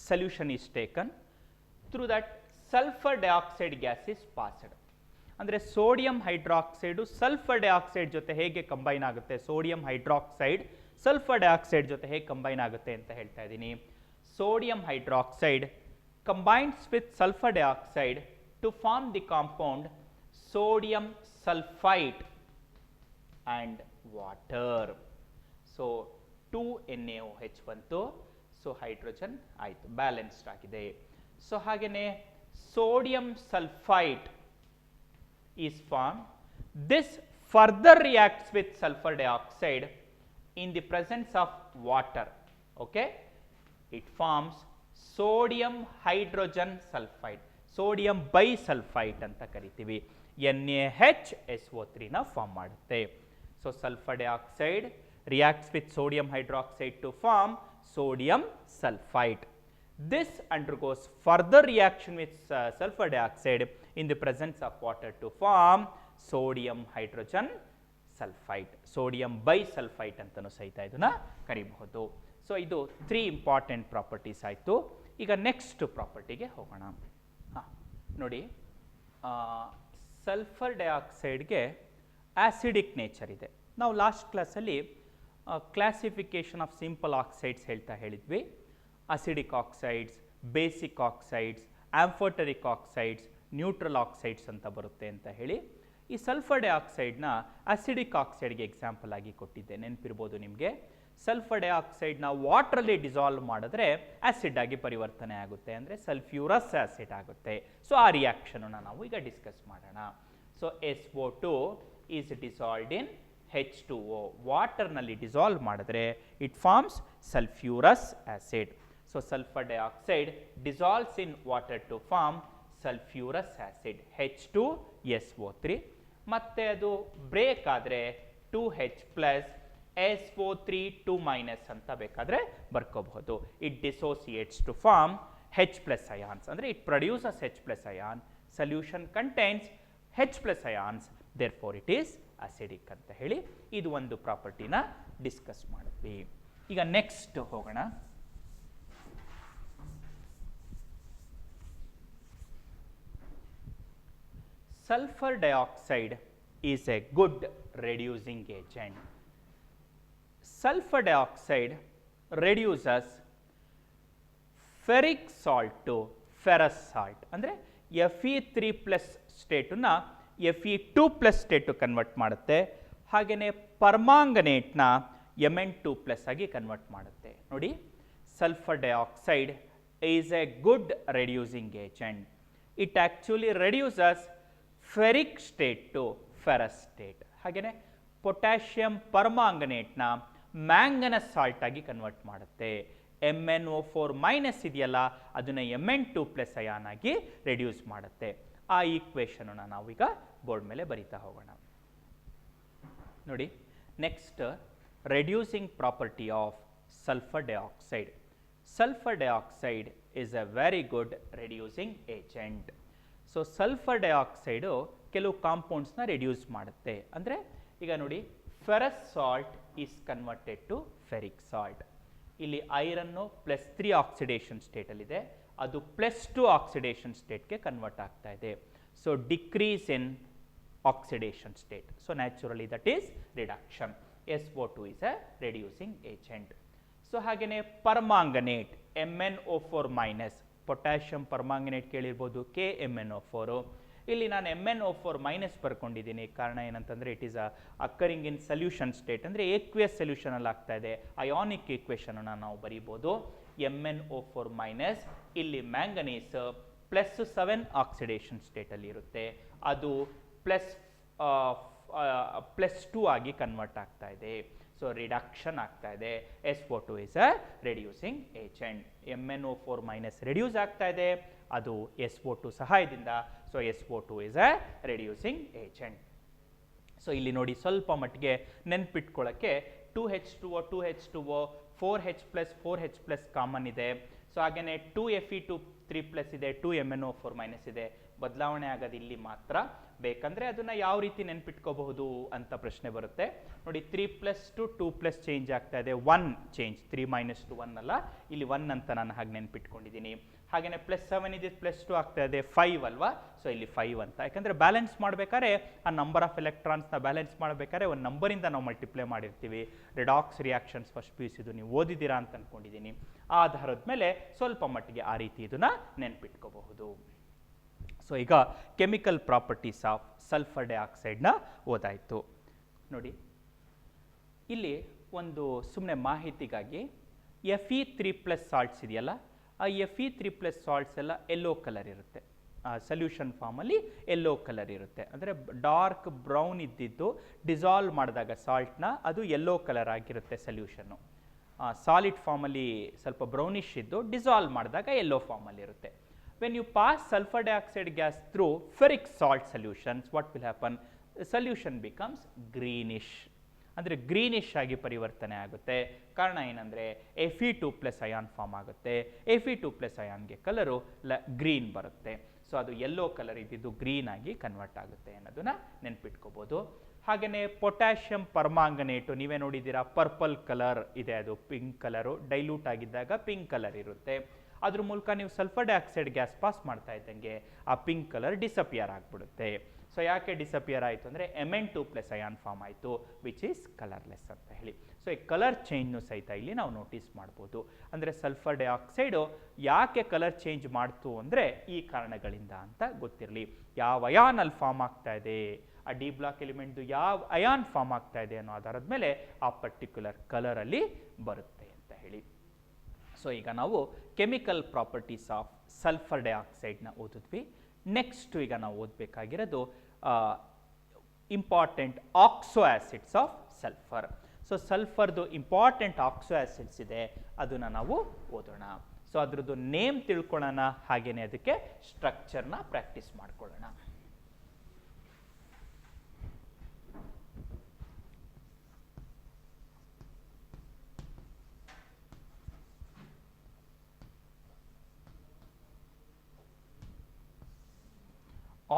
solution is taken, through that sulfur dioxide gas is passed. ಅಂದರೆ sodium hydroxide sulphur dioxide ಜೊತೆ ಹೇಗೆ combine ಆಗುತ್ತೆ, sodium hydroxide sulphur dioxide ಜೊತೆ ಹೇಗೆ ಕಂಬೈನ್ ಆಗುತ್ತೆ ಅಂತ ಹೇಳ್ತಾ ಇದ್ದೀನಿ. Sodium hydroxide combines with sulfur dioxide to form the compound sodium sulfite and water. So 2NaOH ಬಂತು. ಸೊ ಹೈಡ್ರೋಜನ್ ಆಯಿತು, ಬ್ಯಾಲೆನ್ಸ್ಡ್ ಆಗಿದೆ. ಸೊ ಹಾಗೆಯೇ sodium sulfite is form. This further reacts with sulfur dioxide in the presence of water. Okay, it forms sodium hydrogen sulfide, sodium bisulfite ಅಂತ ಕರಿತೀವಿ. NaHSO3 ನ form ಮಾಡುತ್ತೆ. So, sulfur dioxide reacts with sodium hydroxide to form sodium sulfite. This undergoes further reaction with sulfur dioxide in the presence of water to form sodium hydrogen sulfite, sodium bisulfite ಅಂತಲೂ ಸಹಿತ ಇದನ್ನು ಕರಿಬಹುದು. So ಇದು 3 important properties ಆಯಿತು. ಈಗ next ಪ್ರಾಪರ್ಟಿಗೆ ಹೋಗೋಣ. ನೋಡಿ, ಸಲ್ಫರ್ ಡೈಆಕ್ಸೈಡ್ಗೆ ಆಸಿಡಿಕ್ ನೇಚರ್ ಇದೆ. ನಾವು ಲಾಸ್ಟ್ ಕ್ಲಾಸಲ್ಲಿ ಕ್ಲಾಸಿಫಿಕೇಶನ್ ಆಫ್ ಸಿಂಪಲ್ ಆಕ್ಸೈಡ್ಸ್ ಹೇಳಿದ್ವಿ. Acidic oxides, basic oxides, ಆಂಫೋಟರಿಕ್ oxides, neutral oxides ಅಂತ ಬರುತ್ತೆ ಅಂತ ಹೇಳಿ. ಈ ಸಲ್ಫರ್ ಡೈಆಕ್ಸೈಡ್ನ ಅಸಿಡಿಕ್ ಆಕ್ಸೈಡ್ಗೆ ಎಕ್ಸಾಂಪಲ್ ಆಗಿ ಕೊಟ್ಟಿದ್ದೆ, ನೆನಪಿರ್ಬೋದು ನಿಮಗೆ. ಸಲ್ಫರ್ ಡೈಆಕ್ಸೈಡ್ನ ವಾಟ್ರಲ್ಲಿ ಡಿಸಾಲ್ವ್ ಮಾಡಿದ್ರೆ ಆ್ಯಸಿಡ್ ಆಗಿ ಪರಿವರ್ತನೆ ಆಗುತ್ತೆ, ಅಂದರೆ ಸಲ್ಫ್ಯೂರಸ್ ಆ್ಯಸಿಡ್ ಆಗುತ್ತೆ. ಸೊ ಆ ರಿಯಾಕ್ಷನನ್ನು ನಾವು ಈಗ ಡಿಸ್ಕಸ್ ಮಾಡೋಣ. So SO2 is dissolved in H2O. ವಾಟರ್ನಲ್ಲಿ ಡಿಸಾಲ್ವ್ ಮಾಡಿದ್ರೆ it forms sulfurous acid. So sulphur dioxide dissolves in water to form sulfurous acid H2SO3. ಮತ್ತು ಅದು ಬ್ರೇಕ್ ಆದರೆ 2H ಪ್ಲಸ್ SO3 2- ಅಂತ ಬೇಕಾದರೆ ಬರ್ಕೋಬಹುದು. It dissociates to form H plus ions, ಅಂದರೆ it produces H plus ion. Solution contains H plus ions, therefore it is acidic ಅಂತ ಹೇಳಿ ಇದು ಒಂದು ಪ್ರಾಪರ್ಟಿನ ಡಿಸ್ಕಸ್ ಮಾಡಿದ್ವಿ. ಈಗ ನೆಕ್ಸ್ಟ್ ಹೋಗೋಣ. Sulphur dioxide is a good reducing agent. Sulphur dioxide reduces ferric salt to ferrous salt, ಅಂದರೆ Fe3+ ಸ್ಟೇಟನ್ನ Fe2+ state convert ಮಾಡುತ್ತೆ. ಹಾಗೆಯೇ ಪರ್ಮಾಂಗನೇಟ್ನ Mn2+ ಆಗಿ ಕನ್ವರ್ಟ್ ಮಾಡುತ್ತೆ. ನೋಡಿ, sulphur dioxide is a good reducing agent. It actually reduces ferric state to ferrous state. ಹಾಗೆಯೇ potassium ಪರ್ಮಾಂಗನೇಟ್ನ manganous salt ಆಗಿ convert ಮಾಡುತ್ತೆ. MnO4- ಇದೆಯಲ್ಲ ಅದನ್ನು Mn2+ ಅಯಾನ್ ಆಗಿ ರೆಡ್ಯೂಸ್ ಮಾಡುತ್ತೆ. ಆ ಈಕ್ವೇಶನ್ ನಾವೀಗ ಬೋರ್ಡ್ ಮೇಲೆ ಬರಿತಾ ಹೋಗೋಣ. ನೋಡಿ, next reducing property of sulphur dioxide. Sulphur dioxide is a very good reducing agent. So sulphur dioxide ಕೆಲವು ಕಾಂಪೌಂಡ್ಸ್ನ ರೆಡ್ಯೂಸ್ ಮಾಡುತ್ತೆ. ಅಂದರೆ ಈಗ ನೋಡಿ, ferrous salt is converted to ferric salt. ಇಲ್ಲಿ ಐರನ್ನು +3 ಆಕ್ಸಿಡೇಷನ್ ಸ್ಟೇಟಲ್ಲಿದೆ, ಅದು +2 ಆಕ್ಸಿಡೇಷನ್ ಸ್ಟೇಟ್ಗೆ ಕನ್ವರ್ಟ್ ಆಗ್ತಾ ಇದೆ. So decrease in oxidation state. So naturally that is reduction. SO2 is a reducing agent. So ಹಾಗೆಯೇ ಪರ್ಮಾಂಗನೇಟ್ MnO4-, ಪೊಟ್ಯಾಷಿಯಂ ಪರ್ಮಾಂಗನೇಟ್ ಕೇಳಿರ್ಬೋದು, KMnO4. ಇಲ್ಲಿ ನಾನು MnO4- ಬರ್ಕೊಂಡಿದ್ದೀನಿ. ಕಾರಣ ಏನಂತಂದರೆ it is occurring in solution state, ಅಂದರೆ ಏಕ್ವಿಯಸ್ ಸೊಲ್ಯೂಷನಲ್ಲಿ ಆಗ್ತಾ ಇದೆ. ಅಯಾನಿಕ್ ಈಕ್ವೇಷನ್ ನಾವು ಬರೀಬೋದು. MnO4-, ಇಲ್ಲಿ ಮ್ಯಾಂಗನೀಸ್ +7 ಆಕ್ಸಿಡೇಷನ್ ಸ್ಟೇಟಲ್ಲಿ ಇರುತ್ತೆ, ಅದು +2 ಆಗಿ ಕನ್ವರ್ಟ್ ಆಗ್ತಾ ಇದೆ. ಸೊ ರಿಡಕ್ಷನ್ ಆಗ್ತಾ ಇದೆ. SO2 is a reducing agent. MnO4- reduce ಆಗ್ತಾ ಇದೆ, ಅದು SO2 ಸಹಾಯದಿಂದ. So SO2 is a reducing agent. So ಇಲ್ಲಿ ನೋಡಿ, ಸ್ವಲ್ಪ ಮಟ್ಟಿಗೆ ನೆನ್ಪಿಟ್ಕೊಳ್ಳೋಕ್ಕೆ 2H2O 2H2O 4H+4H+ ಕಾಮನ್ ಇದೆ. ಸೊ ಹಾಗೆಯೇ 2Fe2 3+ ಇದೆ, 2MnO4- ಇದೆ. ಬದಲಾವಣೆ ಆಗೋದು ಇಲ್ಲಿ ಮಾತ್ರ. ಬೇಕಂದರೆ ಅದನ್ನು ಯಾವ ರೀತಿ ನೆನ್ಪಿಟ್ಕೋಬಹುದು ಅಂತ ಪ್ರಶ್ನೆ ಬರುತ್ತೆ. ನೋಡಿ, 3+ to 2+ ಚೇಂಜ್ ಆಗ್ತಾ ಇದೆ, 1 ಚೇಂಜ್, 3 - 1 ಅಲ್ಲ, ಇಲ್ಲಿ 1 ಅಂತ ನಾನು ಹಾಗೆ ನೆನ್ಪಿಟ್ಕೊಂಡಿದ್ದೀನಿ. ಹಾಗೆಯೇ +7 ಇದೆ, +2 ಆಗ್ತಾ ಇದೆ, 5 ಅಲ್ವಾ. ಸೊ ಇಲ್ಲಿ 5 ಅಂತ, ಯಾಕಂದರೆ ಬ್ಯಾಲೆನ್ಸ್ ಮಾಡಬೇಕಾದ್ರೆ ಆ ನಂಬರ್ ಆಫ್ ಎಲೆಕ್ಟ್ರಾನ್ಸ್ನ ಬ್ಯಾಲೆನ್ಸ್ ಮಾಡಬೇಕಾದ್ರೆ ಒಂದು ನಂಬರಿಂದ ನಾವು ಮಲ್ಟಿಪ್ಲೈ ಮಾಡಿರ್ತೀವಿ. ರಿಡಾಕ್ಸ್ ರಿಯಾಕ್ಷನ್ಸ್ ಫಸ್ಟ್ PUC ಇದು ನೀವು ಓದಿದ್ದೀರಾ ಅಂತ ಅಂದ್ಕೊಂಡಿದ್ದೀನಿ. ಆ ಆಧಾರದ ಮೇಲೆ ಸ್ವಲ್ಪ ಮಟ್ಟಿಗೆ ಆ ರೀತಿ ಇದನ್ನು ನೆನ್ಪಿಟ್ಕೋಬಹುದು. ಸೊ ಈಗ ಕೆಮಿಕಲ್ ಪ್ರಾಪರ್ಟೀಸ್ ಆಫ್ ಸಲ್ಫರ್ ಡೈಆಕ್ಸೈಡ್ನ ಓದಾಯಿತು. ನೋಡಿ, ಇಲ್ಲಿ ಒಂದು ಸುಮ್ಮನೆ ಮಾಹಿತಿಗಾಗಿ Fe3+ ಸಾಲ್ಟ್ಸ್ ಇದೆಯಲ್ಲ, ಆ Fe3+ ಸಾಲ್ಟ್ಸ್ ಎಲ್ಲ ಯೆಲ್ಲೋ ಕಲರ್ ಇರುತ್ತೆ. ಸೊಲ್ಯೂಷನ್ ಫಾರ್ಮಲ್ಲಿ ಯೆಲ್ಲೋ ಕಲರ್ ಇರುತ್ತೆ. ಅಂದರೆ ಡಾರ್ಕ್ ಬ್ರೌನ್ ಇದ್ದಿದ್ದು ಡಿಸಾಲ್ವ್ ಮಾಡಿದಾಗ ಸಾಲ್ಟ್ನ ಅದು ಯೆಲ್ಲೋ ಕಲರ್ ಆಗಿರುತ್ತೆ ಸೊಲ್ಯೂಷನ್ನು. ಸಾಲಿಡ್ ಫಾರ್ಮಲ್ಲಿ ಸ್ವಲ್ಪ ಬ್ರೌನಿಶ್ ಇದ್ದು ಡಿಸಾಲ್ವ್ ಮಾಡಿದಾಗ ಯೆಲ್ಲೋ ಫಾರ್ಮಲ್ಲಿ ಇರುತ್ತೆ. When you pass sulfur dioxide gas through ferric salt solutions, what will happen? The solution becomes greenish. ಅಂದರೆ ಗ್ರೀನಿಶ್ ಆಗಿ ಪರಿವರ್ತನೆ ಆಗುತ್ತೆ. ಕಾರಣ ಏನಂದರೆ Fe2+ ಅಯಾನ್ ಫಾರ್ಮ್ ಆಗುತ್ತೆ. Fe2+ ಅಯಾನ್ಗೆ ಕಲರು ಗ್ರೀನ್ ಬರುತ್ತೆ. ಸೊ ಅದು ಯೆಲ್ಲೋ ಕಲರ್ ಇದ್ದಿದ್ದು ಗ್ರೀನ್ ಆಗಿ ಕನ್ವರ್ಟ್ ಆಗುತ್ತೆ ಅನ್ನೋದನ್ನ ನೆನ್ಪಿಟ್ಕೋಬೋದು. ಹಾಗೆಯೇ ಪೊಟ್ಯಾಷಿಯಂ ಪರ್ಮಾಂಗನೇಟು ನೀವೇ ನೋಡಿದ್ದೀರಾ, ಪರ್ಪಲ್ ಕಲರ್ ಇದೆ, ಅದು ಪಿಂಕ್ ಕಲರು. ಡೈಲ್ಯೂಟ್ ಆಗಿದ್ದಾಗ ಪಿಂಕ್ ಕಲರ್ ಇರುತ್ತೆ. ಅದ್ರ ಮೂಲಕ ನೀವು ಸಲ್ಫರ್ ಡೈಆಕ್ಸೈಡ್ ಗ್ಯಾಸ್ ಪಾಸ್ ಮಾಡ್ತಾ ಇದ್ದಂಗೆ ಆ ಪಿಂಕ್ ಕಲರ್ ಡಿಸಪಿಯರ್ ಆಗಿಬಿಡುತ್ತೆ. ಸೊ ಯಾಕೆ ಡಿಸಪಿಯರ್ ಆಯಿತು ಅಂದರೆ Mn2+ ಅಯಾನ್ ಫಾರ್ಮ್ ಆಯಿತು, ವಿಚ್ ಈಸ್ ಕಲರ್ಲೆಸ್ ಅಂತ ಹೇಳಿ. ಸೊ ಈ ಕಲರ್ ಚೇಂಜ್ನು ಸಹಿತ ಇಲ್ಲಿ ನಾವು ನೋಟಿಸ್ ಮಾಡ್ಬೋದು. ಅಂದರೆ ಸಲ್ಫರ್ ಡೈಆಕ್ಸೈಡು ಯಾಕೆ ಕಲರ್ ಚೇಂಜ್ ಮಾಡ್ತು ಅಂದರೆ ಈ ಕಾರಣಗಳಿಂದ ಅಂತ ಗೊತ್ತಿರಲಿ. ಯಾವ ಅಯಾನಲ್ಲಿ ಫಾರ್ಮ್ ಆಗ್ತಾ ಇದೆ, ಆ ಡಿ ಬ್ಲಾಕ್ ಎಲಿಮೆಂಟ್ದು ಯಾವ ಅಯಾನ್ ಫಾರ್ಮ್ ಆಗ್ತಾ ಇದೆ ಅನ್ನೋ ಆಧಾರದ ಮೇಲೆ ಆ ಪರ್ಟಿಕ್ಯುಲರ್ ಕಲರಲ್ಲಿ ಬರುತ್ತೆ ಅಂತ ಹೇಳಿ. ಸೊ ಈಗ ನಾವು ಕೆಮಿಕಲ್ ಪ್ರಾಪರ್ಟೀಸ್ ಆಫ್ ಸಲ್ಫರ್ ಡೈಆಕ್ಸೈಡ್ನ ಓದಿದ್ವಿ. ನೆಕ್ಸ್ಟ್ ಈಗ ನಾವು ಓದಬೇಕಾಗಿರೋದು important oxo acids of sulphur. So ಸಲ್ಫರ್ದು ಇಂಪಾರ್ಟೆಂಟ್ ಆಕ್ಸೋ ಆ್ಯಸಿಡ್ಸ್ ಇದೆ, ಅದನ್ನು ನಾವು ಓದೋಣ. ಸೊ ಅದ್ರದ್ದು ನೇಮ್ ತಿಳ್ಕೊಳ್ಳೋಣ, ಹಾಗೆಯೇ ಅದಕ್ಕೆ ಸ್ಟ್ರಕ್ಚರ್ನ ಪ್ರಾಕ್ಟೀಸ್ ಮಾಡ್ಕೊಳ್ಳೋಣ.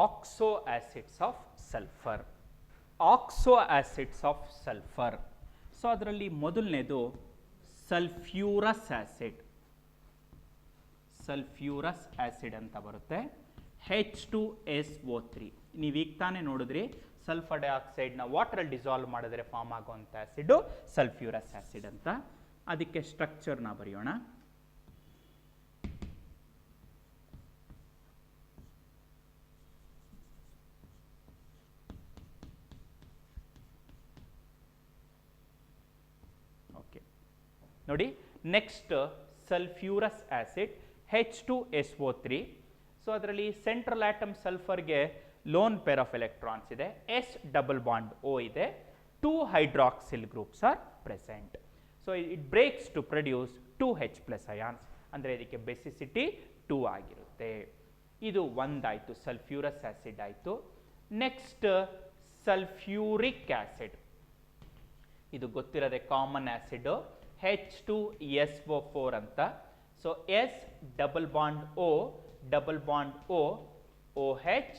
Oxo acids of sulphur. Oxo acids of sulphur. So ಅದರಲ್ಲಿ ಮೊದಲನೇದು ಸಲ್ಫ್ಯೂರಸ್ ಆ್ಯಸಿಡ್. ಸಲ್ಫ್ಯೂರಸ್ ಆ್ಯಸಿಡ್ ಅಂತ ಬರುತ್ತೆ. H2SO3. ನೀವು ಈಗ ತಾನೇ ನೋಡಿದ್ರಿ, ಸಲ್ಫರ್ ಡೈಆಕ್ಸೈಡ್ನ ವಾಟರಲ್ಲಿ ಡಿಸಾಲ್ವ್ ಮಾಡಿದ್ರೆ ಫಾರ್ಮ್ ಆಗುವಂಥ ಆ್ಯಸಿಡು ಸಲ್ಫ್ಯೂರಸ್ ಆ್ಯಸಿಡ್ ಅಂತ. ಅದಕ್ಕೆ ಸ್ಟ್ರಕ್ಚರ್ನ ಬರೆಯೋಣ. ನೋಡಿ, next sulphurous acid H2SO3. So ಅದರಲ್ಲಿ ಸೆಂಟ್ರಲ್ ಆಟಮ್ ಸಲ್ಫರ್ಗೆ ಲೋನ್ ಪೇರ್ ಆಫ್ ಎಲೆಕ್ಟ್ರಾನ್ಸ್ ಇದೆ, ಎಸ್ ಡಬಲ್ ಬಾಂಡ್ ಓ ಇದೆ, 2 hydroxyl groups are present. So it breaks to produce 2H plus ions, ಅಂದರೆ ಇದಕ್ಕೆ ಬೆಸಿಸಿಟಿ 2 ಆಗಿರುತ್ತೆ. ಇದು ಒಂದಾಯಿತು, ಸಲ್ಫ್ಯೂರಸ್ ಆಸಿಡ್ ಆಯಿತು. ನೆಕ್ಸ್ಟ್ ಸಲ್ಫ್ಯೂರಿಕ್ ಆಸಿಡ್, ಇದು ಗೊತ್ತಿರೋದೆ ಕಾಮನ್ ಆಸಿಡ್, H2SO4 ಅಂತ. So S double bond O double bond O OH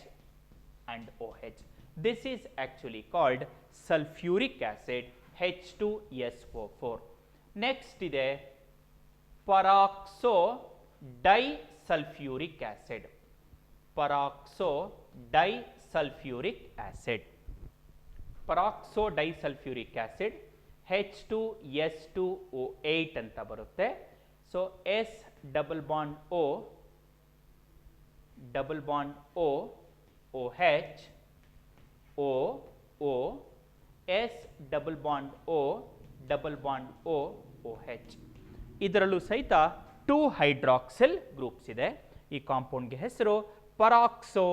and OH. This is actually called sulfuric acid, H2SO4. Next ಇದೆ peroxo disulfuric acid. Peroxo disulfuric acid. Peroxo disulfuric acid H2S2O8 ಅಂತ ಬರುತ್ತೆ. So S double bond O double bond O OH O O S double bond O double bond O OH. ಇದರಲ್ಲೂ ಸಹಿತ 2 hydroxyl groups ಇದೆ. ಈ ಕಾಂಪೌಂಡ್ಗೆ ಹೆಸರು ಪರಾಕ್ಸೋ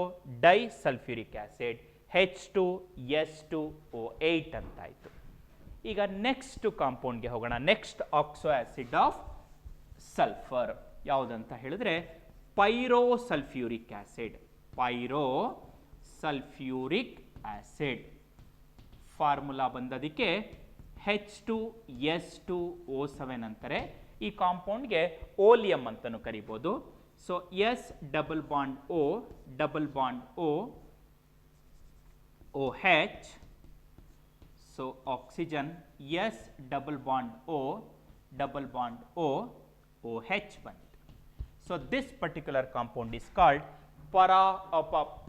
disulphuric acid, H2S2O8 ಅಂತಾಯಿತು. ಈಗ next ಕಾಂಪೌಂಡ್ಗೆ ಹೋಗೋಣ. Next oxo acid of sulphur ಯಾವುದಂತ ಹೇಳಿದ್ರೆ pyrosulphuric acid. Pyrosulphuric acid formula ಬಂದದಕ್ಕೆ H2S2O7 ಅಂತಾರೆ. ಈ ಕಾಂಪೌಂಡ್ಗೆ ಓಲಿಯಂ ಅಂತಲೂ ಕರಿಬೋದು. So S double bond O double bond O OH. So oxygen S double bond O double bond O OH ಬಂತು. So this particular compound is called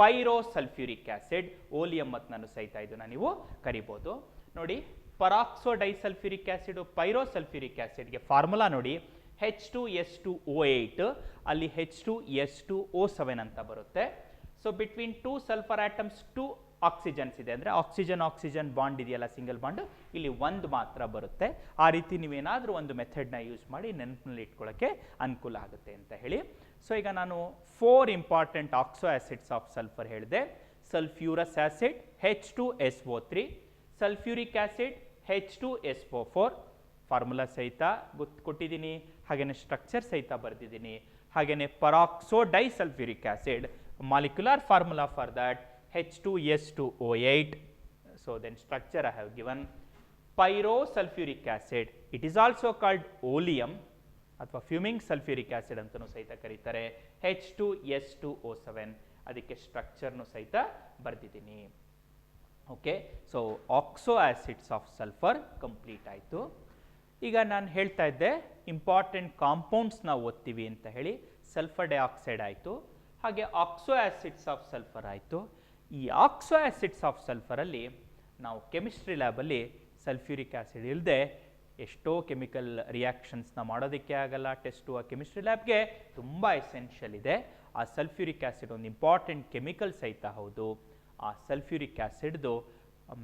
pyrosulfuric acid. ಓಲಿಯಂ ಮತ್ನನ್ನು ಸಹಿತ ಇದನ್ನ ನೀವು ಕರಿಬಹುದು. ನೋಡಿ, ಪರಾಕ್ಸೋ ಡೈಸಲ್ಫ್ಯೂರಿಕ್ ಆಸಿಡ್ ಪೈರೋಸಲ್ಫ್ಯೂರಿಕ್ ಆಸಿಡ್ಗೆ ಫಾರ್ಮುಲಾ ನೋಡಿ, H2S2O8, ಅಲ್ಲಿ H2S2O7 ಅಂತ ಬರುತ್ತೆ. So between 2 sulphur atoms 2 oxygens ಇದೆ, ಅಂದರೆ ಆಕ್ಸಿಜನ್ ಆಕ್ಸಿಜನ್ ಬಾಂಡ್ ಇದೆಯಲ್ಲ, ಸಿಂಗಲ್ ಬಾಂಡ್, ಇಲ್ಲಿ ಒಂದು ಮಾತ್ರ ಬರುತ್ತೆ. ಆ ರೀತಿ ನೀವೇನಾದರೂ ಒಂದು ಮೆಥಡ್ನ ಯೂಸ್ ಮಾಡಿ ನೆನಪಿನಲ್ಲಿ ಇಟ್ಕೊಳ್ಳೋಕ್ಕೆ ಅನುಕೂಲ ಆಗುತ್ತೆ ಅಂತ ಹೇಳಿ. ಸೊ ಈಗ ನಾನು 4 important oxo acids of sulphur ಹೇಳಿದೆ. Sulphurous acid H2SO3, sulphuric acid H2SO4, formula ಸಹಿತ ಕೊಟ್ಟಿದ್ದೀನಿ, ಹಾಗೆಯೇ ಸ್ಟ್ರಕ್ಚರ್ ಸಹಿತ ಬರೆದಿದ್ದೀನಿ. ಹಾಗೆಯೇ peroxo disulphuric acid, molecular formula for that H2S2O8. So then structure I have given. Pyrosulfuric acid, it is also called oleum ಅಥವಾ ಫ್ಯೂಮಿಂಗ್ sulphuric acid ಅಂತಲೂ ಸಹಿತ ಕರೀತಾರೆ. H2S2O7, ಅದಕ್ಕೆ ಸ್ಟ್ರಕ್ಚರ್ನು ಸಹಿತ ಬರೆದಿದ್ದೀನಿ. Okay, so oxo acids of sulphur complete ಆಯಿತು. ಈಗ ನಾನು ಹೇಳ್ತಾ ಇದ್ದೆ ಇಂಪಾರ್ಟೆಂಟ್ ಕಾಂಪೌಂಡ್ಸ್ನ ಓದ್ತೀವಿ ಅಂತ ಹೇಳಿ. ಸಲ್ಫರ್ ಡೈಆಕ್ಸೈಡ್ ಆಯಿತು, ಹಾಗೆ ಆಕ್ಸೋ ಆಸಿಡ್ಸ್ ಆಫ್ ಸಲ್ಫರ್ ಆಯಿತು. ಈ ಆಕ್ಸೋ ಆಸಿಡ್ಸ್ ಆಫ್ ಸಲ್ಫರಲ್ಲಿ ನಾವು ಕೆಮಿಸ್ಟ್ರಿ ಲ್ಯಾಬಲ್ಲಿ ಸಲ್ಫ್ಯೂರಿಕ್ ಆಸಿಡ್ ಇಲ್ಲದೆ ಎಷ್ಟೋ ಕೆಮಿಕಲ್ ರಿಯಾಕ್ಷನ್ಸ್ನ ಮಾಡೋದಕ್ಕೆ ಆಗಲ್ಲ. ಟೆಸ್ಟು ಆ ಕೆಮಿಸ್ಟ್ರಿ ಲ್ಯಾಬ್ಗೆ ತುಂಬ ಎಸೆನ್ಷಿಯಲ್ ಇದೆ. ಆ ಸಲ್ಫ್ಯೂರಿಕ್ ಆಸಿಡ್ ಒಂದು ಇಂಪಾರ್ಟೆಂಟ್ ಕೆಮಿಕಲ್ ಸಹಿತ ಹೌದು. ಆ ಸಲ್ಫ್ಯೂರಿಕ್ ಆಸಿಡ್ದು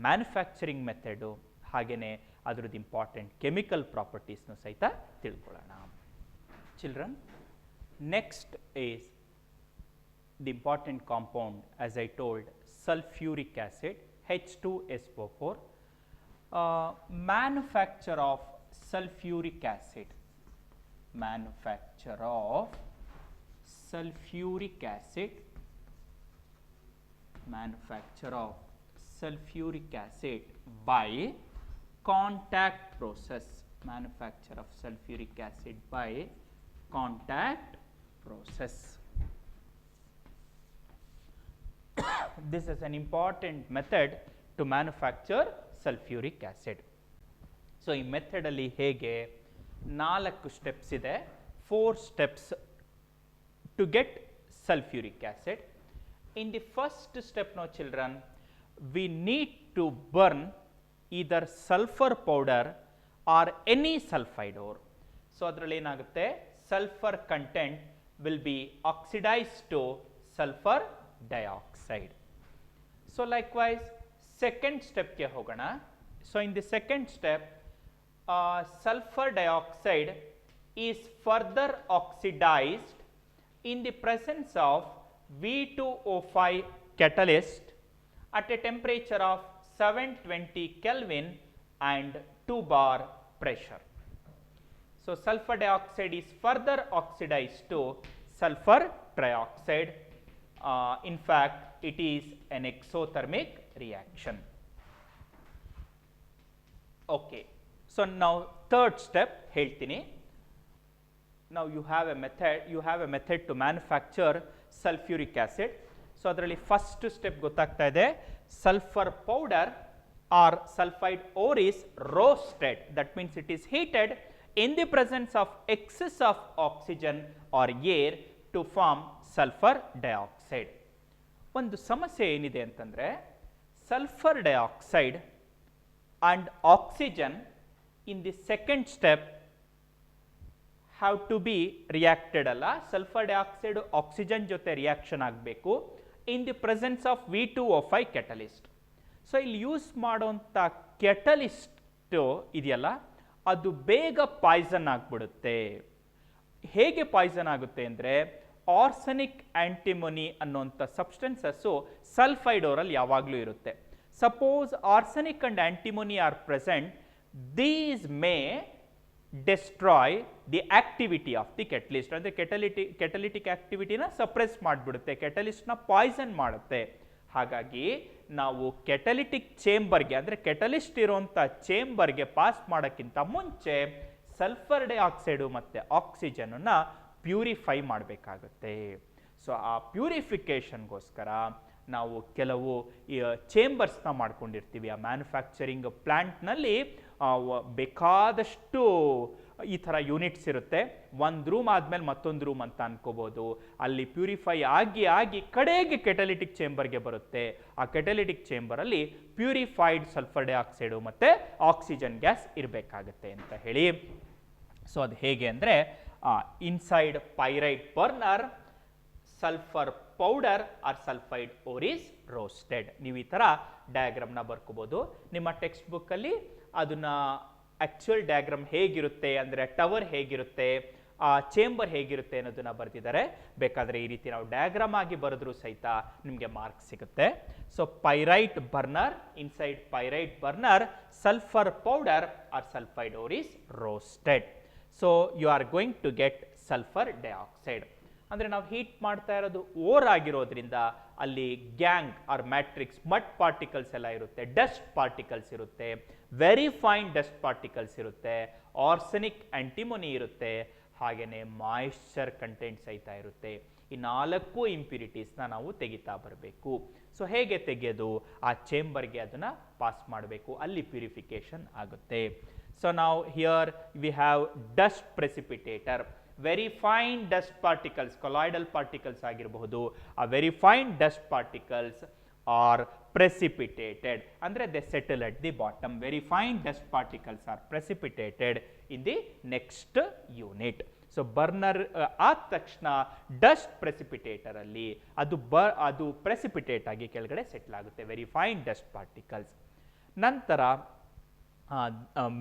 ಮ್ಯಾನುಫ್ಯಾಕ್ಚರಿಂಗ್ ಮೆಥಡು, ಹಾಗೆಯೇ ಅದರದ್ದು ಇಂಪಾರ್ಟೆಂಟ್ ಕೆಮಿಕಲ್ ಪ್ರಾಪರ್ಟೀಸ್ನು ಸಹಿತ ತಿಳ್ಕೊಳ್ಳೋಣ. Children, next is the important compound, as I told, sulfuric acid, H2SO4. Manufacture of sulfuric acid, manufacture of sulfuric acid, manufacture of sulfuric acid by contact process, manufacture of sulfuric acid by contact process. This is an important method to manufacture sulfuric acid. So ಈ method ಅಲ್ಲಿ ಹೇಗೆ 4 steps ಇದೆ. 4 steps to get sulfuric acid. In the first step, no children, we need to burn either sulfur powder or any sulfide ore. So ಅದರಲ್ಲಿ ಏನಾಗುತ್ತೆ, sulfur content will be oxidized to sulfur dioxide. So likewise second step ke hogana. So in the second step, sulfur dioxide is further oxidized in the presence of V2O5 catalyst at a temperature of 720 Kelvin and 2 bar pressure. So sulfur dioxide is further oxidized to sulfur trioxide. In fact, it is an exothermic reaction. Okay, so now third step ಹೇಳ್ತೀನಿ. Now you have a method to manufacture sulfuric acid. So ಅದರಲ್ಲಿ first step ಗೊತ್ತಾಗ್ತಾ ಇದೆ, sulfur powder or sulfide ore is roasted. That means it is heated in the presence of excess of oxygen or air to form sulfur dioxide. ಒಂದು ಸಮಸ್ಯೆ ಏನಿದೆ ಅಂತಂದ್ರೆ, sulfur dioxide and oxygen in the second step have to be reacted ಅಲ್ಲ, sulfur dioxide oxygen ಜೊತೆ reaction ಆಗಬೇಕು in the presence of V2O5 catalyst. So ಇಲ್ಲಿ use ಮಾಡುವಂಥ catalyst ಇದೆಯಲ್ಲ, ಅದು ಬೇಗ ಪಾಯ್ಸನ್ ಆಗಿಬಿಡುತ್ತೆ. ಹೇಗೆ ಪಾಯ್ಸನ್ ಆಗುತ್ತೆ ಅಂದರೆ, ಆರ್ಸೆನಿಕ್ ಆಂಟಿಮೊನಿ ಅನ್ನುವಂಥ ಸಬ್ಸ್ಟೆನ್ಸಸ್ಸು ಸಲ್ಫೈಡ್ ಓರಲ್ಲಿ ಯಾವಾಗಲೂ ಇರುತ್ತೆ. Suppose arsenic and antimony are present, these may destroy the activity of the catalyst. ಅಂದರೆ ಕೆಟಲಿಟಿಕ್ ಆಕ್ಟಿವಿಟಿನ ಸಪ್ರೆಸ್ ಮಾಡಿಬಿಡುತ್ತೆ, ಕೆಟಲಿಸ್ಟ್ನ ಪಾಯ್ಸನ್ ಮಾಡುತ್ತೆ. ಹಾಗಾಗಿ ನಾವು ಕೆಟಲಿಟಿಕ್ ಚೇಂಬರ್ಗೆ, ಅಂದರೆ ಕೆಟಲಿಸ್ಟ್ ಇರುವಂಥ ಚೇಂಬರ್ಗೆ ಪಾಸ್ ಮಾಡೋಕ್ಕಿಂತ ಮುಂಚೆ ಸಲ್ಫರ್ ಡೈಆಕ್ಸೈಡು ಮತ್ತು ಆಕ್ಸಿಜನನ್ನು ಪ್ಯೂರಿಫೈ ಮಾಡಬೇಕಾಗುತ್ತೆ. ಸೊ ಆ ಪ್ಯೂರಿಫಿಕೇಷನ್ಗೋಸ್ಕರ ನಾವು ಕೆಲವು ಚೇಂಬರ್ಸ್ನ ಮಾಡ್ಕೊಂಡಿರ್ತೀವಿ. ಆ ಮ್ಯಾನುಫ್ಯಾಕ್ಚರಿಂಗ್ ಪ್ಲ್ಯಾಂಟ್ನಲ್ಲಿ ಬೇಕಾದಷ್ಟು ಈ ಥರ ಯೂನಿಟ್ಸ್ ಇರುತ್ತೆ. ಒಂದು ರೂಮ್ ಆದಮೇಲೆ ಮತ್ತೊಂದು ರೂಮ್ ಅಂತ ಅನ್ಕೋಬೋದು. ಅಲ್ಲಿ ಪ್ಯೂರಿಫೈ ಆಗಿ ಕಡೆಗೆ ಕೆಟಲಿಟಿಕ್ ಚೇಂಬರ್ಗೆ ಬರುತ್ತೆ. ಆ ಕೆಟಲಿಟಿಕ್ ಚೇಂಬರಲ್ಲಿ ಪ್ಯೂರಿಫೈಡ್ ಸಲ್ಫರ್ ಡೈಆಕ್ಸೈಡು ಮತ್ತು ಆಕ್ಸಿಜನ್ ಗ್ಯಾಸ್ ಇರಬೇಕಾಗತ್ತೆ ಅಂತ ಹೇಳಿ. ಸೊ ಅದು ಹೇಗೆ ಅಂದರೆ, inside pyrite burner sulfur powder or sulfide ore is roasted. ನೀವು ಈ ಥರ ಡಯಾಗ್ರಾಮ್ನ ಬರ್ಕೋಬೋದು. ನಿಮ್ಮ ಟೆಕ್ಸ್ಟ್ ಬುಕ್ಕಲ್ಲಿ ಅದನ್ನ ಆ್ಯಕ್ಚುಯಲ್ ಡಯಾಗ್ರಾಮ್ ಹೇಗಿರುತ್ತೆ, ಅಂದರೆ ಟವರ್ ಹೇಗಿರುತ್ತೆ, ಆ ಚೇಂಬರ್ ಹೇಗಿರುತ್ತೆ ಅನ್ನೋದನ್ನ ಬರೆದಿದ್ದಾರೆ. ಬೇಕಾದರೆ ಈ ರೀತಿ ನಾವು ಡಯಾಗ್ರಾಮ್ ಆಗಿ ಬರೆದ್ರೂ ಸಹಿತ ನಿಮಗೆ ಮಾರ್ಕ್ಸ್ ಸಿಗುತ್ತೆ. So pyrite burner, inside pyrite burner sulphur powder or sulphide ore is roasted. So you are going to get sulphur dioxide. ಅಂದರೆ ನಾವು ಹೀಟ್ ಮಾಡ್ತಾ ಇರೋದು ಓರ್ ಆಗಿರೋದ್ರಿಂದ ಅಲ್ಲಿ gangue or matrix mud particles ಎಲ್ಲ ಇರುತ್ತೆ, ಡಸ್ಟ್ ಪಾರ್ಟಿಕಲ್ಸ್ ಇರುತ್ತೆ, ವೆರಿ ಫೈನ್ ಡಸ್ಟ್ ಪಾರ್ಟಿಕಲ್ಸ್ ಇರುತ್ತೆ, ಆರ್ಸೆನಿಕ್ ಆಂಟಿಮೊನಿ ಇರುತ್ತೆ, ಹಾಗೆಯೇ ಮಾಯಿಶ್ಚರ್ ಕಂಟೆಂಟ್ ಸಹಿತ ಇರುತ್ತೆ. ಈ 4 ಇಂಪ್ಯೂರಿಟೀಸ್ನ ನಾವು ತೆಗಿತಾ ಬರಬೇಕು. ಸೊ ಹೇಗೆ ತೆಗೆಯೋದು, ಆ ಚೇಂಬರ್ಗೆ ಅದನ್ನು ಪಾಸ್ ಮಾಡಬೇಕು, ಅಲ್ಲಿ ಪ್ಯೂರಿಫಿಕೇಶನ್ ಆಗುತ್ತೆ. ಸೊ ನಾವು here we have dust precipitator. Very fine dust particles, colloidal particles ಆಗಿರಬಹುದು, ಆ very fine dust particles are precipitated, ಅಂದರೆ they settle at the bottom. Very fine dust particles are precipitated in the next unit. So burner ಆದ ತಕ್ಷಣ dust ಪ್ರೆಸಿಪಿಟೇಟರ್ ಅಲ್ಲಿ ಅದು precipitate ಆಗಿ ಕೆಳಗಡೆ settle ಆಗುತ್ತೆ, ವೆರಿ ಫೈನ್ ಡಸ್ಟ್ ಪಾರ್ಟಿಕಲ್ಸ್. ನಂತರ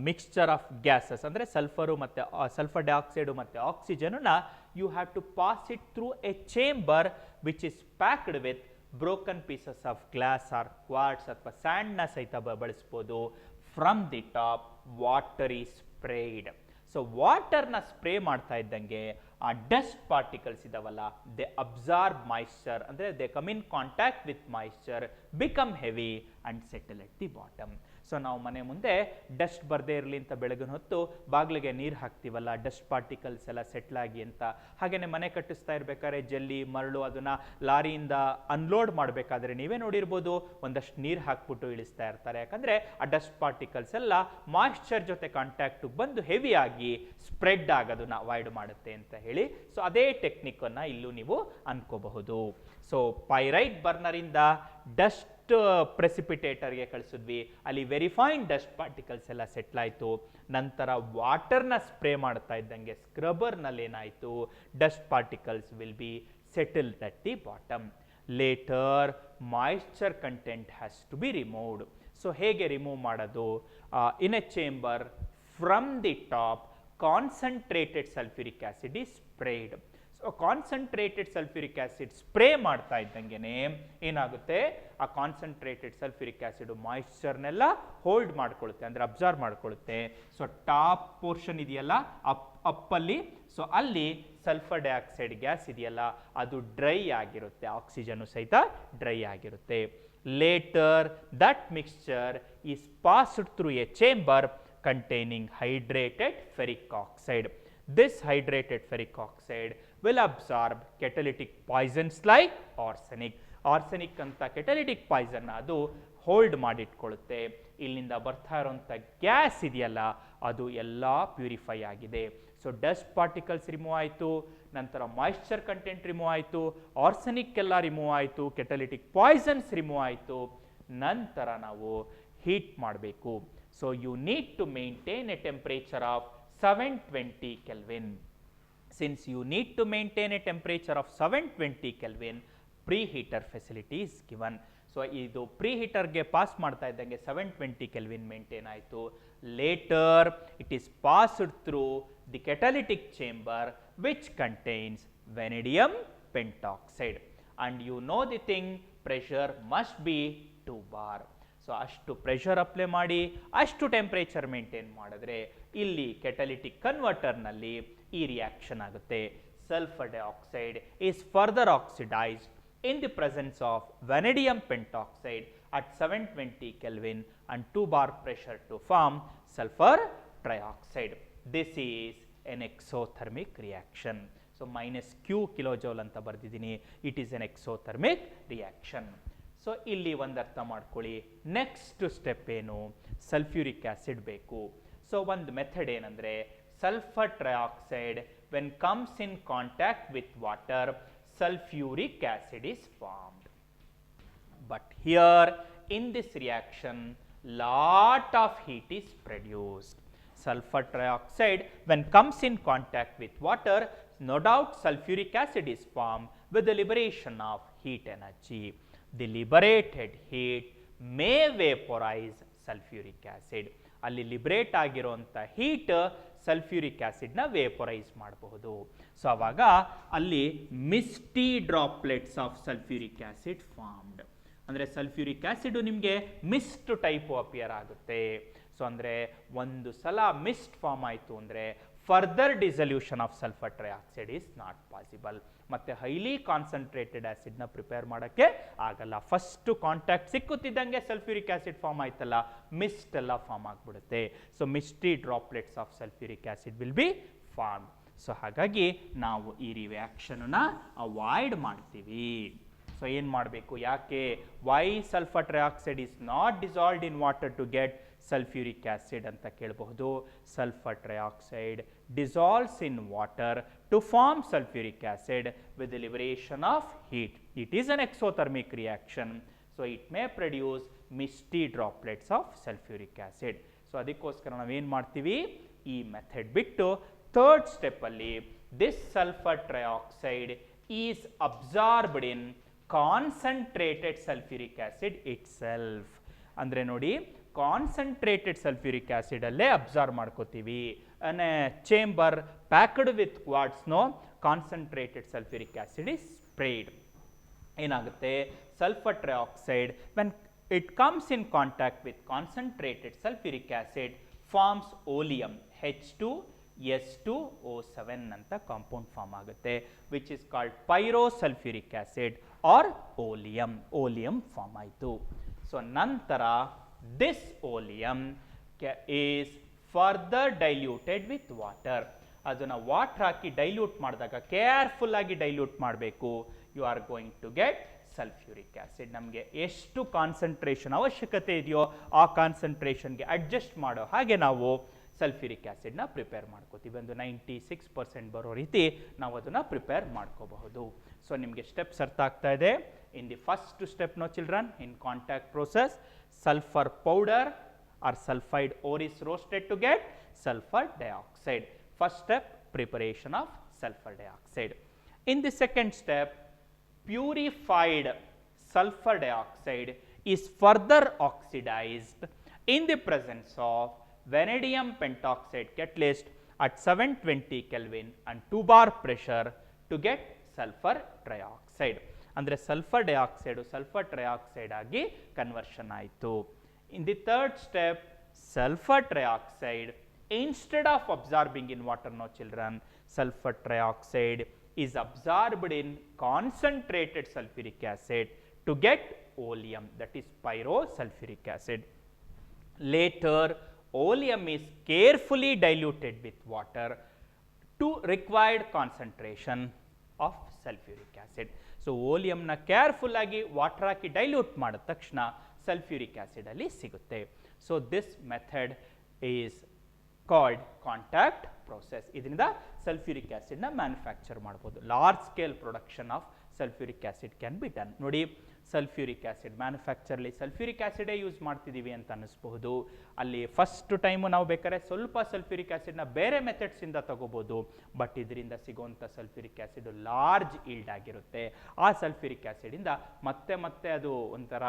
ಮಿಕ್ಸ್ಚರ್ ಆಫ್ ಗ್ಯಾಸಸ್, ಅಂದರೆ ಸಲ್ಫರು ಮತ್ತು ಸಲ್ಫರ್ ಡೈಆಕ್ಸೈಡು ಮತ್ತು ಆಕ್ಸಿಜನನ್ನ you have to pass it through a chamber which is packed with broken pieces of glass or quartz ಅಥವಾ ಸ್ಯಾಂಡ್ನ ಸಹಿತ ಬಳಸ್ಬೋದು. From the top water is sprayed. So ವಾಟರ್ನ spray ಮಾಡ್ತಾ ಇದ್ದಂಗೆ ಆ ಡಸ್ಟ್ ಪಾರ್ಟಿಕಲ್ಸ್ ಇದಾವಲ್ಲ, ದೇ ಅಬ್ಸಾರ್ಬ್ ಮಾಯಿಶ್ಚರ್, ಅಂದರೆ they come in contact with moisture, become heavy and settle at the bottom. So ನಾವು ಮನೆ ಮುಂದೆ ಡಸ್ಟ್ ಬರದೇ ಇರಲಿ ಅಂತ ಬೆಳಗಿನ ಹೊತ್ತು ಬಾಗಿಲಿಗೆ ನೀರು ಹಾಕ್ತೀವಲ್ಲ, ಡಸ್ಟ್ ಪಾರ್ಟಿಕಲ್ಸ್ ಎಲ್ಲ ಸೆಟ್ಲ್ ಆಗಿ ಅಂತ. ಹಾಗೆಯೇ ಮನೆ ಕಟ್ಟಿಸ್ತಾ ಇರಬೇಕಾದ್ರೆ ಜಲ್ಲಿ ಮರಳು ಅದನ್ನು ಲಾರಿಯಿಂದ ಅನ್ಲೋಡ್ ಮಾಡಬೇಕಾದ್ರೆ ನೀವೇ ನೋಡಿರ್ಬೋದು, ಒಂದಷ್ಟು ನೀರು ಹಾಕ್ಬಿಟ್ಟು ಇಳಿಸ್ತಾ ಇರ್ತಾರೆ. ಯಾಕಂದರೆ ಆ ಡಸ್ಟ್ ಪಾರ್ಟಿಕಲ್ಸ್ ಎಲ್ಲ ಮಾಯಿಶ್ಚರ್ ಜೊತೆ ಕಾಂಟ್ಯಾಕ್ಟ್ ಬಂದು ಹೆವಿ ಆಗಿ ಸ್ಪ್ರೆಡ್ ಆಗೋದನ್ನ ಅವಾಯ್ಡ್ ಮಾಡುತ್ತೆ ಅಂತ ಹೇಳಿ. ಸೊ ಅದೇ ಟೆಕ್ನಿಕ್ಕನ್ನು ಇಲ್ಲೂ ನೀವು ಅನ್ಕೋಬಹುದು. ಸೊ ಪೈರೈಟ್ ಬರ್ನರಿಂದ ಡಸ್ಟ್ ಪ್ರೆಸಿಪಿಟೇಟರ್ಗೆ ಕಳಿಸಿದ್ವಿ, ಅಲ್ಲಿ ವೆರಿ ಫೈನ್ ಡಸ್ಟ್ ಪಾರ್ಟಿಕಲ್ಸ್ ಎಲ್ಲ ಸೆಟ್ಲ್ ಆಯಿತು. ನಂತರ ವಾಟರ್ನ ಸ್ಪ್ರೇ ಮಾಡ್ತಾ ಇದ್ದಂಗೆ ಸ್ಕ್ರಬ್ಬರ್ನಲ್ಲಿ ಏನಾಯಿತು, dust particles will be settled at the bottom. Later moisture content has to be removed. So ಹೇಗೆ ರಿಮೂವ್ ಮಾಡೋದು, in a chamber from the top concentrated sulphuric acid is sprayed. So concentrated sulphuric acid spray ಮಾಡ್ತಾ ಇದ್ದಂಗೆನೆ ಏನಾಗುತ್ತೆ, ಆ concentrated sulphuric acid ಮಾಯಿಶ್ಚರ್ನೆಲ್ಲ hold ಮಾಡ್ಕೊಳ್ಳುತ್ತೆ, ಅಂದ್ರೆ observe ಮಾಡ್ಕೊಳ್ಳುತ್ತೆ. ಸೊ ಟಾಪ್ ಪೋರ್ಷನ್ ಇದೆಯಲ್ಲ ಅಪ್ಪಲ್ಲಿ, ಸೊ ಅಲ್ಲಿ ಸಲ್ಫರ್ ಡೈಆಕ್ಸೈಡ್ ಗ್ಯಾಸ್ ಇದೆಯಲ್ಲ ಅದು ಡ್ರೈ ಆಗಿರುತ್ತೆ, ಆಕ್ಸಿಜನ್ ಸಹಿತ ಡ್ರೈ ಆಗಿರುತ್ತೆ. Later that mixture is passed through a chamber containing hydrated ferric oxide. This hydrated ferric oxide will absorb catalytic poisons like arsenic. Arsenic ಅಂತ catalytic Poisson ಅದು hold ಮಾಡಿಟ್ಕೊಳ್ಳುತ್ತೆ. ಇಲ್ಲಿಂದ ಬರ್ತಾ ಇರೋಂಥ ಗ್ಯಾಸ್ ಇದೆಯಲ್ಲ ಅದು ಎಲ್ಲ ಪ್ಯೂರಿಫೈ ಆಗಿದೆ. ಸೊ ಡಸ್ಟ್ ಪಾರ್ಟಿಕಲ್ಸ್ ರಿಮೂವ್ ಆಯಿತು, ನಂತರ ಮಾಯಿಶ್ಚರ್ ಕಂಟೆಂಟ್ ರಿಮೂವ್ ಆಯಿತು, ಆರ್ಸೆನಿಕ್ ಎಲ್ಲ ರಿಮೂವ್ ಆಯಿತು, ಕೆಟಲಿಟಿಕ್ ಪಾಯ್ಸನ್ಸ್ ರಿಮೂವ್ ಆಯಿತು. ನಂತರ ನಾವು ಹೀಟ್ ಮಾಡಬೇಕು. So you need to maintain a temperature of 720 Kelvin. Since you need to maintain a temperature of 720 Kelvin, preheater facility is given. So idu preheater ge pass ಮಾಡ್ತಾ ಇದ್ದಂಗೆ 720 Kelvin maintain ಆಯಿತು. Later it is passed through the catalytic chamber which contains vanadium pentoxide. And you know the thing, pressure must be 2 bar. So ಅಷ್ಟು pressure apply ಮಾಡಿ ಅಷ್ಟು temperature maintain ಮಾಡಿದ್ರೆ ಇಲ್ಲಿ catalytic ಕನ್ವರ್ಟರ್ನಲ್ಲಿ ಈ reaction ಆಗುತ್ತೆ. Sulphur dioxide is further oxidised in the presence of vanadium pentoxide at 720 Kelvin and 2 bar pressure to form sulfur trioxide. This is an exothermic reaction. So minus Q kilojoule ಅಂತ ಬರ್ದಿದ್ದೀನಿ. It is an exothermic reaction. So ಇಲ್ಲಿ ಒಂದು ಅರ್ಥ ಮಾಡ್ಕೊಳ್ಳಿ. Next step ಏನು, sulphuric acid ಬೇಕು. So ಒಂದು method ಏನಂದ್ರೆ sulphur trioxide when comes in contact with water sulphuric acid is formed. But here in this reaction lot of heat is produced. Sulfur trioxide when comes in contact with water, no doubt sulfuric acid is formed with the liberation of heat energy. The liberated heat may vaporize sulfuric acid. ಅಲ್ಲಿ liberate ಆಗಿರುವಂಥ heat sulphuric ಆಸಿಡ್ನ vaporise ಮಾಡಬಹುದು. So ಆವಾಗ ಅಲ್ಲಿ misty droplets of sulphuric acid formed. ಅಂದರೆ sulphuric acid ನಿಮಗೆ mist type appear ಆಗುತ್ತೆ. So ಅಂದರೆ ಒಂದು ಸಲ ಮಿಸ್ಟ್ ಫಾರ್ಮ್ ಆಯಿತು ಅಂದರೆ further dissolution of sulphur trioxide is not possible. ಮತ್ತು ಹೈಲಿ ಕಾನ್ಸಂಟ್ರೇಟೆಡ್ ಆ್ಯಸಿಡ್ನ ಪ್ರಿಪೇರ್ ಮಾಡೋಕ್ಕೆ ಆಗಲ್ಲ. ಫಸ್ಟು ಕಾಂಟ್ಯಾಕ್ಟ್ ಸಿಕ್ಕುತ್ತಿದ್ದಂಗೆ ಸಲ್ಫ್ಯೂರಿಕ್ ಆ್ಯಸಿಡ್ ಫಾರ್ಮ್ ಆಯ್ತಲ್ಲ, ಮಿಸ್ಟ್ ಎಲ್ಲ ಫಾರ್ಮ್ ಆಗಿಬಿಡುತ್ತೆ. So misty droplets of sulphuric acid will B form. So ಹಾಗಾಗಿ ನಾವು ಈ ರಿಯಾಕ್ಷನ್ನ ಅವಾಯ್ಡ್ ಮಾಡ್ತೀವಿ. ಸೊ ಏನು ಮಾಡಬೇಕು, ಯಾಕೆ why sulphur trioxide is not dissolved in water to get sulfuric acid ಅಂತ ಕೇಳಬಹುದು. sulfur trioxide dissolves in water to form sulfuric acid with the liberation of heat. It is an exothermic reaction, so it may produce misty droplets of sulfuric acid. So ಅದಕ್ಕೋಸ್ಕರ ನಾವು ಏನು ಮಾಡ್ತೀವಿ, ಈ method ಬಿಟ್ಟು third step ಅಲ್ಲಿ this sulfur trioxide is absorbed in concentrated sulfuric acid itself. ಅಂದರೆ ನೋಡಿ, concentrated sulphuric acid ಅಲ್ಲೇ ಅಬ್ಸರ್ವ್ ಮಾಡ್ಕೋತೀವಿ. ಚೇಂಬರ್ ಪ್ಯಾಕ್ಡ್ ವಿತ್ ಕ್ವಾರ್ಟ್ಸ್ನೋ concentrated sulphuric acid is sprayed. ಏನಾಗುತ್ತೆ, sulphur trioxide when it comes in contact with concentrated sulphuric acid forms oleum H2S2O7 ಅಂತ compound form ಆಗುತ್ತೆ, which is called pyrosulphuric acid or oleum form ಆಯಿತು. So ನಂತರ this oleum is further diluted with water. ಅದನ್ನು water ಹಾಕಿ dilute ಮಾಡಿದಾಗ careful ಆಗಿ dilute ಮಾಡಬೇಕು. You are going to get sulphuric acid. ನಮಗೆ ಎಷ್ಟು ಕಾನ್ಸಂಟ್ರೇಷನ್ ಅವಶ್ಯಕತೆ ಇದೆಯೋ ಆ ಕಾನ್ಸಂಟ್ರೇಷನ್ಗೆ ಅಡ್ಜಸ್ಟ್ ಮಾಡೋ ಹಾಗೆ ನಾವು ಸಲ್ಫ್ಯೂರಿಕ್ ಆಸಿಡ್ನ ಪ್ರಿಪೇರ್ ಮಾಡ್ಕೋತೀವಿ. ಒಂದು 96% ಬರೋ ರೀತಿ ನಾವು ಅದನ್ನು ಪ್ರಿಪೇರ್ ಮಾಡ್ಕೋಬಹುದು. ಸೊ ನಿಮಗೆ ಸ್ಟೆಪ್ಸ್ ಅರ್ಥ ಆಗ್ತಾ ಇದೆ. In the first step no children, in contact process sulfur powder or sulfide ore is roasted to get sulfur dioxide. First step, preparation of sulfur dioxide. In the second step, purified sulfur dioxide is further oxidized in the presence of vanadium pentoxide catalyst at 720 Kelvin and 2 bar pressure to get sulphur trioxide. ಅಂದರೆ sulphur dioxide sulphur trioxide ಆಗಿ conversion ಆಯಿತು. In the third step, sulphur trioxide instead of absorbing in water, no children, sulfur trioxide is absorbed in concentrated sulfuric acid to get oleum, that is pyrosulfuric acid. Later oleum is carefully diluted with water to required concentration of sulfuric acid. So oleum na careful agi water haki dilute ಮಾಡಿದ ತಕ್ಷಣ sulfuric acid ಅಲ್ಲಿ ಸಿಗುತ್ತೆ. So this method is called contact process. ಇದರಿಂದ sulphuric ಆಸಿಡ್ನ manufacture ಮಾಡ್ಬೋದು. Large scale production of sulphuric acid can be done. ನೋಡಿ, sulphuric acid ಮ್ಯಾನುಫ್ಯಾಕ್ಚರ್ಲಿ sulphuric ಆಸಿಡೇ use ಮಾಡ್ತಿದ್ದೀವಿ ಅಂತ ಅನ್ನಿಸ್ಬಹುದು. ಅಲ್ಲಿ ಫಸ್ಟ್ ಟೈಮು ನಾವು ಬೇಕಾದ್ರೆ ಸ್ವಲ್ಪ ಸಲ್ಫ್ಯೂರಿಕ್ ಆಸಿಡ್ನ ಬೇರೆ ಮೆಥಡ್ಸಿಂದ ತಗೋಬೋದು. ಬಟ್ ಇದರಿಂದ ಸಿಗುವಂಥ ಸಲ್ಫ್ಯೂರಿಕ್ ಆಸಿಡ್ ಲಾರ್ಜ್ ಈಲ್ಡ್ ಆಗಿರುತ್ತೆ. ಆ ಸಲ್ಫ್ಯೂರಿಕ್ ಆಸಿಡಿಂದ ಮತ್ತೆ ಅದು ಒಂಥರ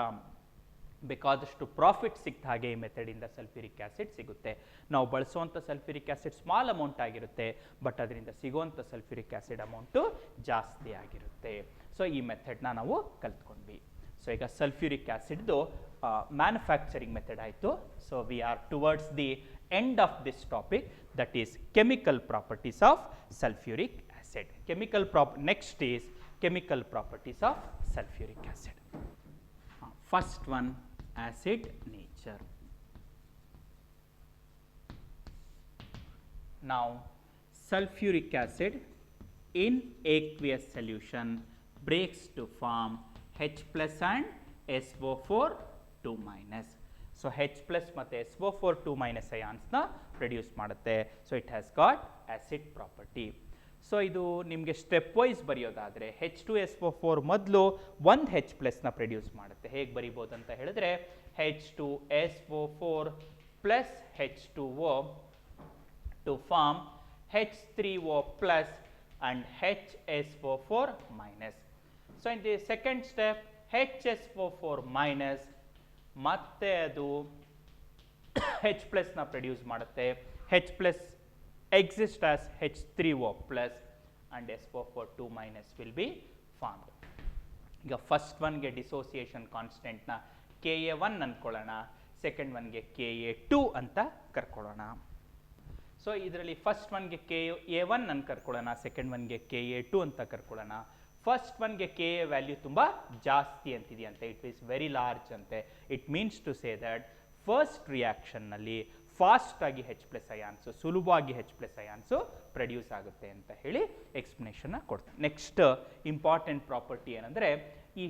ಬೇಕಾದಷ್ಟು ಪ್ರಾಫಿಟ್ ಸಿಕ್ತ ಹಾಗೆ ಈ ಮೆಥಡಿಂದ ಸಲ್ಫ್ಯೂರಿಕ್ ಆಸಿಡ್ ಸಿಗುತ್ತೆ. ನಾವು ಬಳಸುವಂಥ ಸಲ್ಫ್ಯೂರಿಕ್ ಆಸಿಡ್ ಸ್ಮಾಲ್ ಅಮೌಂಟ್ ಆಗಿರುತ್ತೆ, ಬಟ್ ಅದರಿಂದ ಸಿಗುವಂಥ ಸಲ್ಫ್ಯೂರಿಕ್ ಆಸಿಡ್ ಅಮೌಂಟು ಜಾಸ್ತಿ ಆಗಿರುತ್ತೆ. ಸೊ ಈ ಮೆಥಡ್ನ ನಾವು ಕಲ್ತ್ಕೊಂಡ್ವಿ. ಸೊ ಈಗ ಸಲ್ಫ್ಯೂರಿಕ್ ಆಸಿಡ್ದು ಮ್ಯಾನುಫ್ಯಾಕ್ಚರಿಂಗ್ ಮೆಥಡ್ ಆಯಿತು. So we are towards the end of this topic, that is chemical properties of sulphuric acid. Next is chemical properties of sulphuric acid. First one, acid nature. Now sulfuric acid in aqueous solution breaks to form H plus and SO4 2 minus. So H plus ಮತ್ತೆ SO4 2 minus ions ನ produce ಮಾಡುತ್ತೆ. So it has got acid property. So ಇದು ನಿಮಗೆ step wise ಬರೆಯೋದಾದರೆ H2SO4 ಮೊದಲು ಒಂದು H+ ನ produce ಮಾಡುತ್ತೆ. ಹೇಗೆ ಬರಿಬೋದು ಅಂತ ಹೇಳಿದ್ರೆ H2SO4 plus H2O to form H3O plus and HSO4 minus. So in the second step HSO4 minus ಮತ್ತೆ ಅದು H+ ನ ಪ್ರೊಡ್ಯೂಸ್ ಮಾಡುತ್ತೆ. H+ exist as H3O plus and SO4 2 minus will be formed. ಈಗ ಫಸ್ಟ್ ಒನ್ಗೆ dissociation ಕಾನ್ಸ್ಟೆಂಟ್ನ Ka1 ಅಂದ್ಕೊಳ್ಳೋಣ, second ಒನ್ಗೆ Ka2 ಅಂತ ಕರ್ಕೊಳ್ಳೋಣ. ಸೊ ಇದರಲ್ಲಿ ಫಸ್ಟ್ ಒನ್ಗೆ Ka1 ಅಂತ ಕರ್ಕೊಳ್ಳೋಣ, ಸೆಕೆಂಡ್ ಒನ್ಗೆ Ka2 ಅಂತ ಕರ್ಕೊಳ್ಳೋಣ. ಫಸ್ಟ್ ಒನ್ಗೆ Ka ವ್ಯಾಲ್ಯೂ ತುಂಬ ಜಾಸ್ತಿ ಅಂತಿದೆಯಂತೆ, ಇಟ್ ಈಸ್ ವೆರಿ ಲಾರ್ಜ್ ಅಂತೆ. It means to say that first ರಿಯಾಕ್ಷನ್ನಲ್ಲಿ ಫಾಸ್ಟ್ ಆಗಿ H+ ಅಯಾನ್ಸು, ಸುಲಭವಾಗಿ H+ ಅಯಾನ್ಸು ಪ್ರೊಡ್ಯೂಸ್ ಆಗುತ್ತೆ ಅಂತ ಹೇಳಿ ಎಕ್ಸ್ಪ್ಲನೇಷನ್ನ ಕೊಡ್ತಾರೆ. ನೆಕ್ಸ್ಟ್ ಇಂಪಾರ್ಟೆಂಟ್ ಪ್ರಾಪರ್ಟಿ ಏನಂದರೆ, ಈ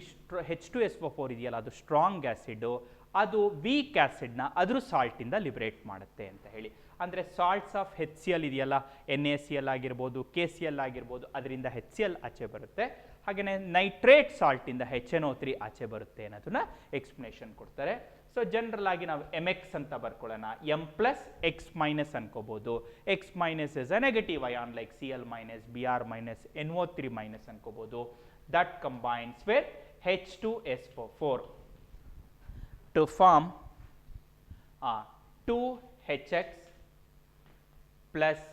H2SO4 ಇದೆಯಲ್ಲ, ಅದು ಸ್ಟ್ರಾಂಗ್ ಆ್ಯಸಿಡು, ಅದು ವೀಕ್ ಆ್ಯಸಿಡ್ನ ಅದ್ರ ಸಾಲ್ಟಿಂದ ಲಿಬರೇಟ್ ಮಾಡುತ್ತೆ ಅಂತ ಹೇಳಿ. ಅಂದರೆ ಸಾಲ್ಟ್ಸ್ ಆಫ್ HCl ಇದೆಯಲ್ಲ, NaCl ಆಗಿರ್ಬೋದು, KCl ಆಗಿರ್ಬೋದು, ಅದರಿಂದ HCl ಆಚೆ ಬರುತ್ತೆ. ಹಾಗೆಯೇ ನೈಟ್ರೇಟ್ ಸಾಲ್ಟಿಂದ HNO3 ಆಚೆ ಬರುತ್ತೆ ಅನ್ನೋದನ್ನ ಎಕ್ಸ್ಪ್ಲನೇಷನ್ ಕೊಡ್ತಾರೆ. ಸೊ ಜನರಲ್ ಆಗಿ ನಾವು MX ಅಂತ ಬರ್ಕೊಳ್ಳೋಣ, M+X- ಅನ್ಕೋಬಹುದು. X- is a negative ion like Cl-, Br-, NO3- ಅನ್ಕೋಬಹುದು. That combines with H2SO4 to form 2HX plus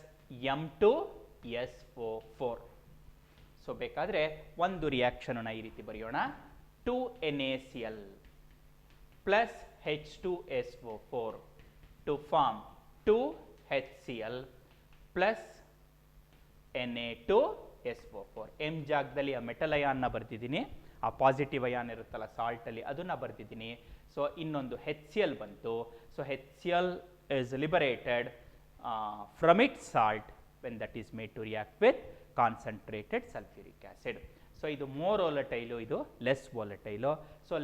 M2SO4. So ಬೇಕಾದರೆ ಒಂದು ರಿಯಾಕ್ಷನ್ ಈ ರೀತಿ ಬರೆಯೋಣ, 2NaCl plus H2SO4 to form 2HCl plus Na2SO4. M ಜಾಗದಲ್ಲಿ ಆ ಮೆಟಲ್ ಅಯಾನ್ನ ಬರ್ತಿದ್ದೀನಿ, ಆ ಪಾಸಿಟಿವ್ ಅಯಾನ್ ಇರುತ್ತಲ್ಲ ಸಾಲ್ಟಲ್ಲಿ, ಅದನ್ನು ಬರ್ತಿದ್ದೀನಿ. ಸೊ ಇನ್ನೊಂದು HCl ಬಂತು. So HCl is liberated from its salt when that is made to react with concentrated sulfuric acid. So ಇದು more volatile, ಇದು less volatile. So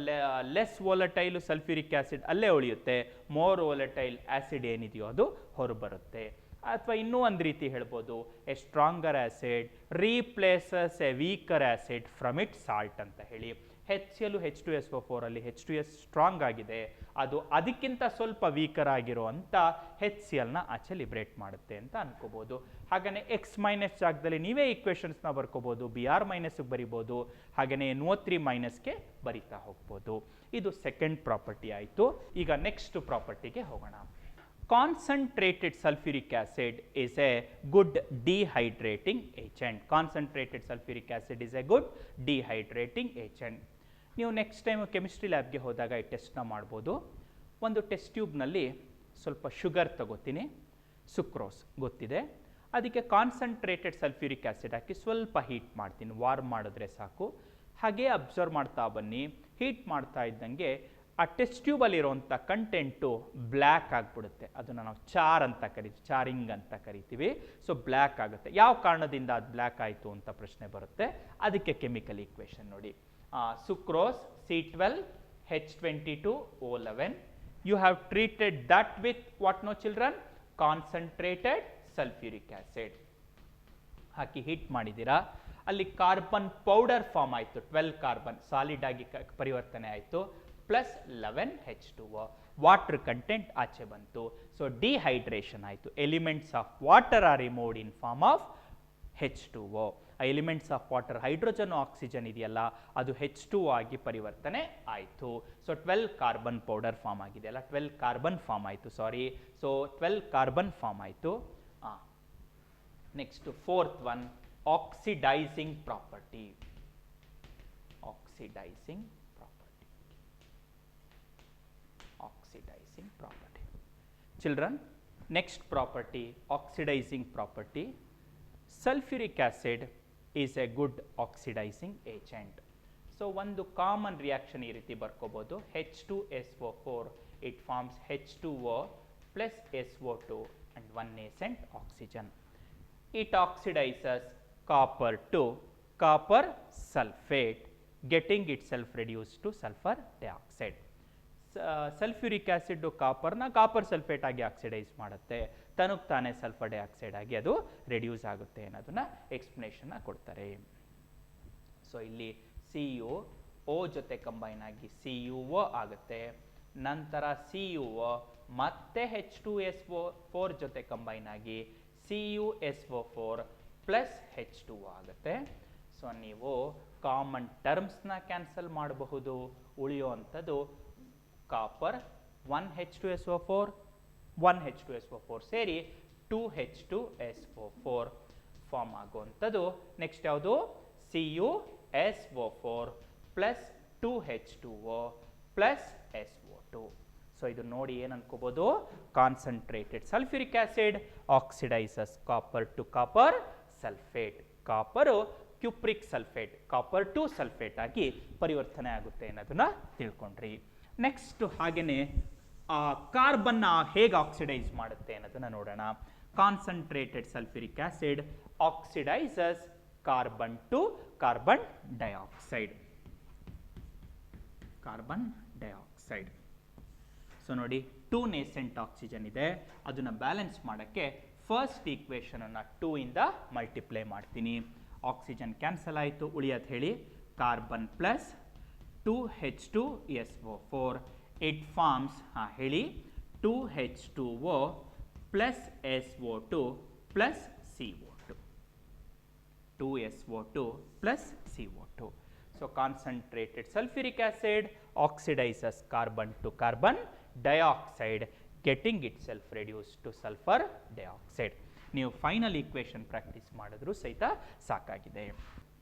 less volatile sulphuric acid ಅಲ್ಲೇ ಉಳಿಯುತ್ತೆ, more volatile acid ಏನಿದೆಯೋ ಅದು ಹೊರಬರುತ್ತೆ. ಅಥವಾ ಇನ್ನೂ ಒಂದು ರೀತಿ ಹೇಳ್ಬೋದು, A stronger acid replaces A weaker acid from it salt ಅಂತ ಹೇಳಿ. HCl H2SO4 ಅಲ್ಲಿ H2S ಸ್ಟ್ರಾಂಗ್ ಆಗಿದೆ, ಅದು ಅದಕ್ಕಿಂತ ಸ್ವಲ್ಪ ವೀಕರ್ ಆಗಿರೋ ಅಂಥ HCl ನ ಆಚೆ ಲಿಬ್ರೇಟ್ ಮಾಡುತ್ತೆ ಅಂತ ಅನ್ಕೋಬಹುದು. ಹಾಗೆಯೇ X- ಜಾಗದಲ್ಲಿ ನೀವೇ ಈಕ್ವೇಷನ್ಸ್ನ ಬರ್ಕೋಬಹುದು, Br- ಬರಿಬೋದು, ಹಾಗೆಯೇ NO3- ಬರಿತಾ ಹೋಗ್ಬೋದು. ಇದು ಸೆಕೆಂಡ್ ಪ್ರಾಪರ್ಟಿ ಆಯಿತು. ಈಗ ನೆಕ್ಸ್ಟ್ ಪ್ರಾಪರ್ಟಿಗೆ ಹೋಗೋಣ. Concentrated sulfuric acid is a good dehydrating agent. Concentrated sulfuric acid is a good dehydrating agent. ನೀವು ನೆಕ್ಸ್ಟ್ ಟೈಮ್ ಕೆಮಿಸ್ಟ್ರಿ ಲ್ಯಾಬ್ಗೆ ಹೋದಾಗ ಈ ಟೆಸ್ಟ್ನ ಮಾಡ್ಬೋದು. ಒಂದು ಟೆಸ್ಟ್ ಟ್ಯೂಬ್ನಲ್ಲಿ ಸ್ವಲ್ಪ ಶುಗರ್ ತಗೋತೀನಿ, ಸುಕ್ರೋಸ್ ಗೊತ್ತಿದೆ, ಅದಕ್ಕೆ ಕಾನ್ಸಂಟ್ರೇಟೆಡ್ ಸಲ್ಫ್ಯೂರಿಕ್ ಆ್ಯಸಿಡ್ ಹಾಕಿ ಸ್ವಲ್ಪ ಹೀಟ್ ಮಾಡ್ತೀನಿ, ವಾರ್ಮ್ ಮಾಡಿದ್ರೆ ಸಾಕು. ಹಾಗೆ ಅಬ್ಸರ್ವ್ ಮಾಡ್ತಾ ಬನ್ನಿ, ಹೀಟ್ ಮಾಡ್ತಾ ಇದ್ದಂಗೆ ಆ ಟೆಸ್ಟ್ ಟ್ಯೂಬಲ್ಲಿರುವಂಥ ಕಂಟೆಂಟು ಬ್ಲ್ಯಾಕ್ ಆಗಿಬಿಡುತ್ತೆ. ಅದನ್ನು ನಾವು ಚಾರ್ ಅಂತ ಕರಿತೀವಿ, ಚಾರಿಂಗ್ ಅಂತ ಕರಿತೀವಿ. ಸೊ ಬ್ಲ್ಯಾಕ್ ಆಗುತ್ತೆ. ಯಾವ ಕಾರಣದಿಂದ ಅದು ಬ್ಲ್ಯಾಕ್ ಆಯಿತು ಅಂತ ಪ್ರಶ್ನೆ ಬರುತ್ತೆ. ಅದಕ್ಕೆ ಕೆಮಿಕಲ್ ಈಕ್ವೇಷನ್ ನೋಡಿ. Sucrose C12H22O11. You have treated that with what, no children? Concentrated sulfuric acid. Hockey heat ಮಾಡಿದ್ದೀರಾ, ಅಲ್ಲಿ ಕಾರ್ಬನ್ ಪೌಡರ್ ಫಾರ್ಮ್ ಆಯಿತು, 12 ಕಾರ್ಬನ್ ಸಾಲಿಡ್ ಆಗಿ ಪರಿವರ್ತನೆ ಆಯಿತು, ಪ್ಲಸ್ 11H2O, ವಾಟರ್ ಕಂಟೆಂಟ್ ಆಚೆ ಬಂತು. ಸೊ ಡಿಹೈಡ್ರೇಷನ್ ಆಯಿತು. Elements of water are removed in form of H2O. ಆ elements of water, hydrogen oxygen ಇದೆಯಲ್ಲ, ಅದು H2O ಆಗಿ ಪರಿವರ್ತನೆ ಆಯಿತು. ಸೊ 12 ಕಾರ್ಬನ್ ಪೌಡರ್ ಫಾರ್ಮ್ ಆಗಿದೆಯಲ್ಲ, 12 ಕಾರ್ಬನ್ ಫಾರ್ಮ್ ಆಯಿತು, ಸಾರಿ. ಸೊ 12 ಕಾರ್ಬನ್ ಫಾರ್ಮ್ ಆಯಿತು. Next fourth one, oxidising property. Oxidising property. Oxidizing property. Children, next property, oxidizing property. Sulfuric acid is a good oxidizing agent. So ಒಂದು common reaction ಈ ರೀತಿ ಬರ್ಕೋಬಹುದು. H2SO4, it forms H2O plus SO2 and one nascent oxygen. It oxidizes copper to copper sulfate, getting itself reduced to sulfur dioxide. Sulphuric acid ಕಾಪರ್ನ copper sulphate ಆಗಿ oxidise ಮಾಡುತ್ತೆ, ತನಗೆ ತಾನೇ sulphur dioxide ಆಗಿ ಅದು reduce ಆಗುತ್ತೆ ಅನ್ನೋದನ್ನ ಎಕ್ಸ್ಪ್ಲನೇಷನ್ನ ಕೊಡ್ತಾರೆ. ಸೊ ಇಲ್ಲಿ CuO ಜೊತೆ ಕಂಬೈನ್ ಆಗಿ CuO ಆಗುತ್ತೆ, ನಂತರ CuO ಮತ್ತೆ H2SO4 ಜೊತೆ ಕಂಬೈನ್ ಆಗಿ CuSO4 ಪ್ಲಸ್ H2O ಆಗುತ್ತೆ. ಸೊ ನೀವು ಕಾಮನ್ ಟರ್ಮ್ಸ್ನ ಕ್ಯಾನ್ಸಲ್ ಮಾಡಬಹುದು. ಉಳಿಯುವಂಥದ್ದು ಕಾಪರ್ 1H2SO4, 1H2SO4 ಸೇರಿ 2H2SO4 ಫಾರ್ಮ್ ಆಗುವಂಥದ್ದು. ನೆಕ್ಸ್ಟ್ ಯಾವುದು? CuSO4 plus 2H2O plus SO2. So ಇದು ನೋಡಿ ಏನು ಅನ್ಕೋಬಹುದು, concentrated sulphuric acid oxidises copper to copper sulphate. Copper cupric sulphate, copper two sulphate ಆಗಿ ಪರಿವರ್ತನೆ ಆಗುತ್ತೆ ಅನ್ನೋದನ್ನ ತಿಳ್ಕೊಂಡ್ರಿ. ನೆಕ್ಸ್ಟ್ ಹಾಗೇನೆ ಕಾರ್ಬನ್ನ ಹೇಗೆ ಆಕ್ಸಿಡೈಸ್ ಮಾಡುತ್ತೆ ಅನ್ನೋದನ್ನ ನೋಡೋಣ. Concentrated sulphuric acid oxidises carbon to carbon dioxide. Carbon dioxide. So ನೋಡಿ, 2 ನೇಸೆಂಟ್ ಆಕ್ಸಿಜನ್ ಇದೆ, ಅದನ್ನ ಬ್ಯಾಲೆನ್ಸ್ ಮಾಡೋಕ್ಕೆ ಫಸ್ಟ್ ಈಕ್ವೇಷನ್ ಅನ್ನ 2 ಇಂದ ಮಲ್ಟಿಪ್ಲೈ ಮಾಡ್ತೀನಿ. ಆಕ್ಸಿಜನ್ ಕ್ಯಾನ್ಸಲ್ ಆಯಿತು, ಉಳಿಯೋದು ಹೇಳಿ carbon plus 2H2SO4. It forms ಹೇಳಿ 2H2O plus SO2 plus CO2. 2SO2 plus CO2. So concentrated sulfuric acid oxidizes carbon to carbon dioxide, getting itself reduced to sulfur dioxide. ನೀವು final equation practice ಮಾಡಿದ್ರು ಸಹಿತ ಸಾಕಾಗಿದೆ.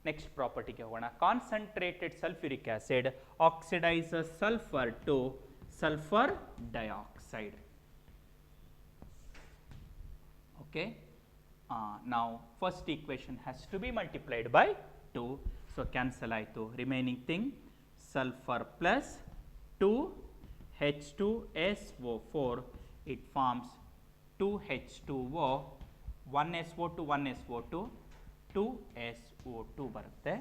Next ಪ್ರಾಪರ್ಟಿಗೆ ಹೋಗೋಣ. Concentrated sulphuric acid oxidises sulphur to sulphur dioxide. Okay, ನಾವು first equation has to be multiplied by 2. So cancel ಆಯಿತು. Remaining thing sulphur plus 2H2SO4. It forms 2H2O, 1SO2, 1SO2, 2SO2 ಬರುತ್ತೆ.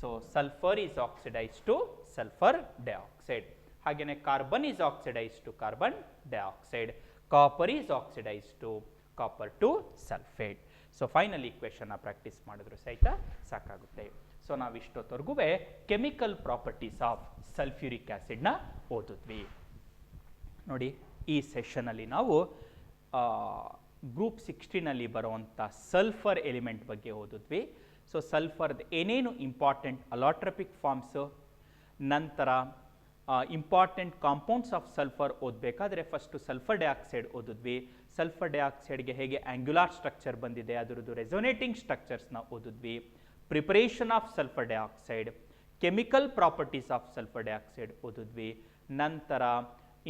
So sulphur is oxidised to sulphur dioxide. ಹಾಗೆಯೇ carbon is oxidised to carbon dioxide. Copper is oxidised to copper two sulphate. So final ಈಕ್ವೇಷನ್ನ practice ಮಾಡಿದ್ರು ಸಹಿತ ಸಾಕಾಗುತ್ತೆ. So ನಾವು ಇಷ್ಟೊತ್ತವರೆಗೂ chemical properties of sulphuric ಆ್ಯಸಿಡ್ನ ಓದಿದ್ವಿ. ನೋಡಿ, ಈ ಸೆಷನಲ್ಲಿ ನಾವು ಗ್ರೂಪ್ 16ನಲ್ಲಿ ಬರುವಂಥ ಸಲ್ಫರ್ ಎಲಿಮೆಂಟ್ ಬಗ್ಗೆ ಓದಿದ್ವಿ. ಸೊ ಸಲ್ಫರ್ದು ಏನೇನು ಇಂಪಾರ್ಟೆಂಟ್ ಅಲಾಟ್ರಪಿಕ್ ಫಾರ್ಮ್ಸು, ನಂತರ ಇಂಪಾರ್ಟೆಂಟ್ ಕಾಂಪೌಂಡ್ಸ್ ಆಫ್ ಸಲ್ಫರ್ ಓದಬೇಕಾದ್ರೆ ಫಸ್ಟು ಸಲ್ಫರ್ ಡೈಆಕ್ಸೈಡ್ ಓದಿದ್ವಿ. ಸಲ್ಫರ್ ಡೈಆಕ್ಸೈಡ್ಗೆ ಹೇಗೆ ಆಂಗ್ಯುಲಾರ್ ಸ್ಟ್ರಕ್ಚರ್ ಬಂದಿದೆ, ಅದರದ್ದು ರೆಸೊನೇಟಿಂಗ್ ಸ್ಟ್ರಕ್ಚರ್ಸ್ನ ಓದಿದ್ವಿ. Preparation of sulphur dioxide, chemical properties of sulphur dioxide ಓದಿದ್ವಿ. ನಂತರ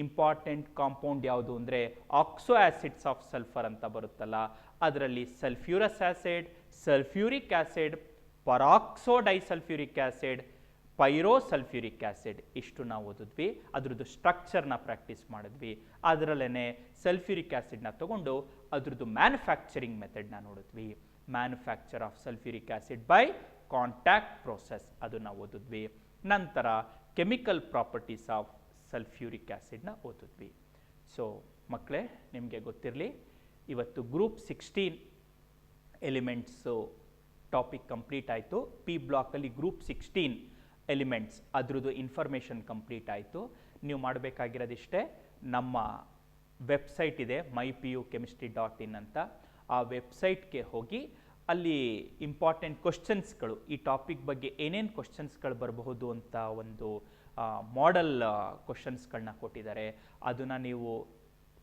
ಇಂಪಾರ್ಟೆಂಟ್ ಕಾಂಪೌಂಡ್ ಯಾವುದು ಅಂದರೆ ಆಕ್ಸೋ ಆ್ಯಸಿಡ್ಸ್ ಆಫ್ ಸಲ್ಫರ್ ಅಂತ ಬರುತ್ತಲ್ಲ, ಅದರಲ್ಲಿ sulphurous acid, sulphuric acid, peroxo disulphuric acid, pyrosulphuric acid, ಇಷ್ಟು ನಾವು ಓದಿದ್ವಿ. ಅದ್ರದ್ದು ಸ್ಟ್ರಕ್ಚರ್ನ ಪ್ರಾಕ್ಟೀಸ್ ಮಾಡಿದ್ವಿ. ಅದರಲ್ಲೇ ಸಲ್ಫ್ಯೂರಿಕ್ ಆ್ಯಸಿಡ್ನ ತಗೊಂಡು ಅದ್ರದ್ದು ಮ್ಯಾನುಫ್ಯಾಕ್ಚರಿಂಗ್ ಮೆಥಡ್ನ ನೋಡಿದ್ವಿ. Manufacture of sulphuric acid by contact process ಅದನ್ನು ಓದಿದ್ವಿ. ನಂತರ ಕೆಮಿಕಲ್ ಪ್ರಾಪರ್ಟೀಸ್ ಆಫ್ ಸಲ್ಫ್ಯೂರಿಕ್ ಆ್ಯಸಿಡ್ನ ಓದಿದ್ವಿ. ಸೊ ಮಕ್ಕಳೇ, ನಿಮಗೆ ಗೊತ್ತಿರಲಿ, ಇವತ್ತು ಗ್ರೂಪ್ 16 ಎಲಿಮೆಂಟ್ಸು ಟಾಪಿಕ್ ಕಂಪ್ಲೀಟ್ ಆಯಿತು. ಪಿ ಬ್ಲಾಕಲ್ಲಿ ಗ್ರೂಪ್ 16 ಎಲಿಮೆಂಟ್ಸ್ ಅದ್ರದ್ದು ಇನ್ಫಾರ್ಮೇಷನ್ ಕಂಪ್ಲೀಟ್ ಆಯಿತು. ನೀವು ಮಾಡಬೇಕಾಗಿರೋದಿಷ್ಟೇ, ನಮ್ಮ ವೆಬ್ಸೈಟ್ ಇದೆ mypuchemistry.in ಅಂತ. ಆ ವೆಬ್ಸೈಟ್ಗೆ ಹೋಗಿ ಅಲ್ಲಿ ಇಂಪಾರ್ಟೆಂಟ್ ಕ್ವಶನ್ಸ್ಗಳು, ಈ ಟಾಪಿಕ್ ಬಗ್ಗೆ ಏನೇನು ಕ್ವಶನ್ಸ್ಗಳು ಬರಬಹುದು ಅಂತ ಒಂದು ಮಾಡೆಲ್ ಕ್ವಶನ್ಸ್ಗಳನ್ನ ಕೊಟ್ಟಿದ್ದಾರೆ. ಅದನ್ನು ನೀವು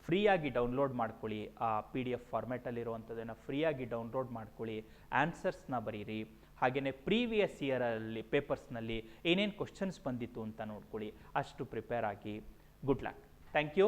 ಫ್ರೀಯಾಗಿ ಡೌನ್ಲೋಡ್ ಮಾಡ್ಕೊಳ್ಳಿ. ಆ PDF ಫಾರ್ಮ್ಯಾಟಲ್ಲಿರುವಂಥದ್ದನ್ನು ಫ್ರೀಯಾಗಿ ಡೌನ್ಲೋಡ್ ಮಾಡ್ಕೊಳ್ಳಿ. ಆನ್ಸರ್ಸ್ನ ಬರೀರಿ. ಹಾಗೆಯೇ ಪ್ರೀವಿಯಸ್ ಇಯರಲ್ಲಿ ಪೇಪರ್ಸ್ನಲ್ಲಿ ಏನೇನು ಕ್ವಶನ್ಸ್ ಬಂದಿತ್ತು ಅಂತ ನೋಡ್ಕೊಳ್ಳಿ. ಅಷ್ಟು ಪ್ರಿಪೇರ್ ಆಗಿ. Good luck. Thank you.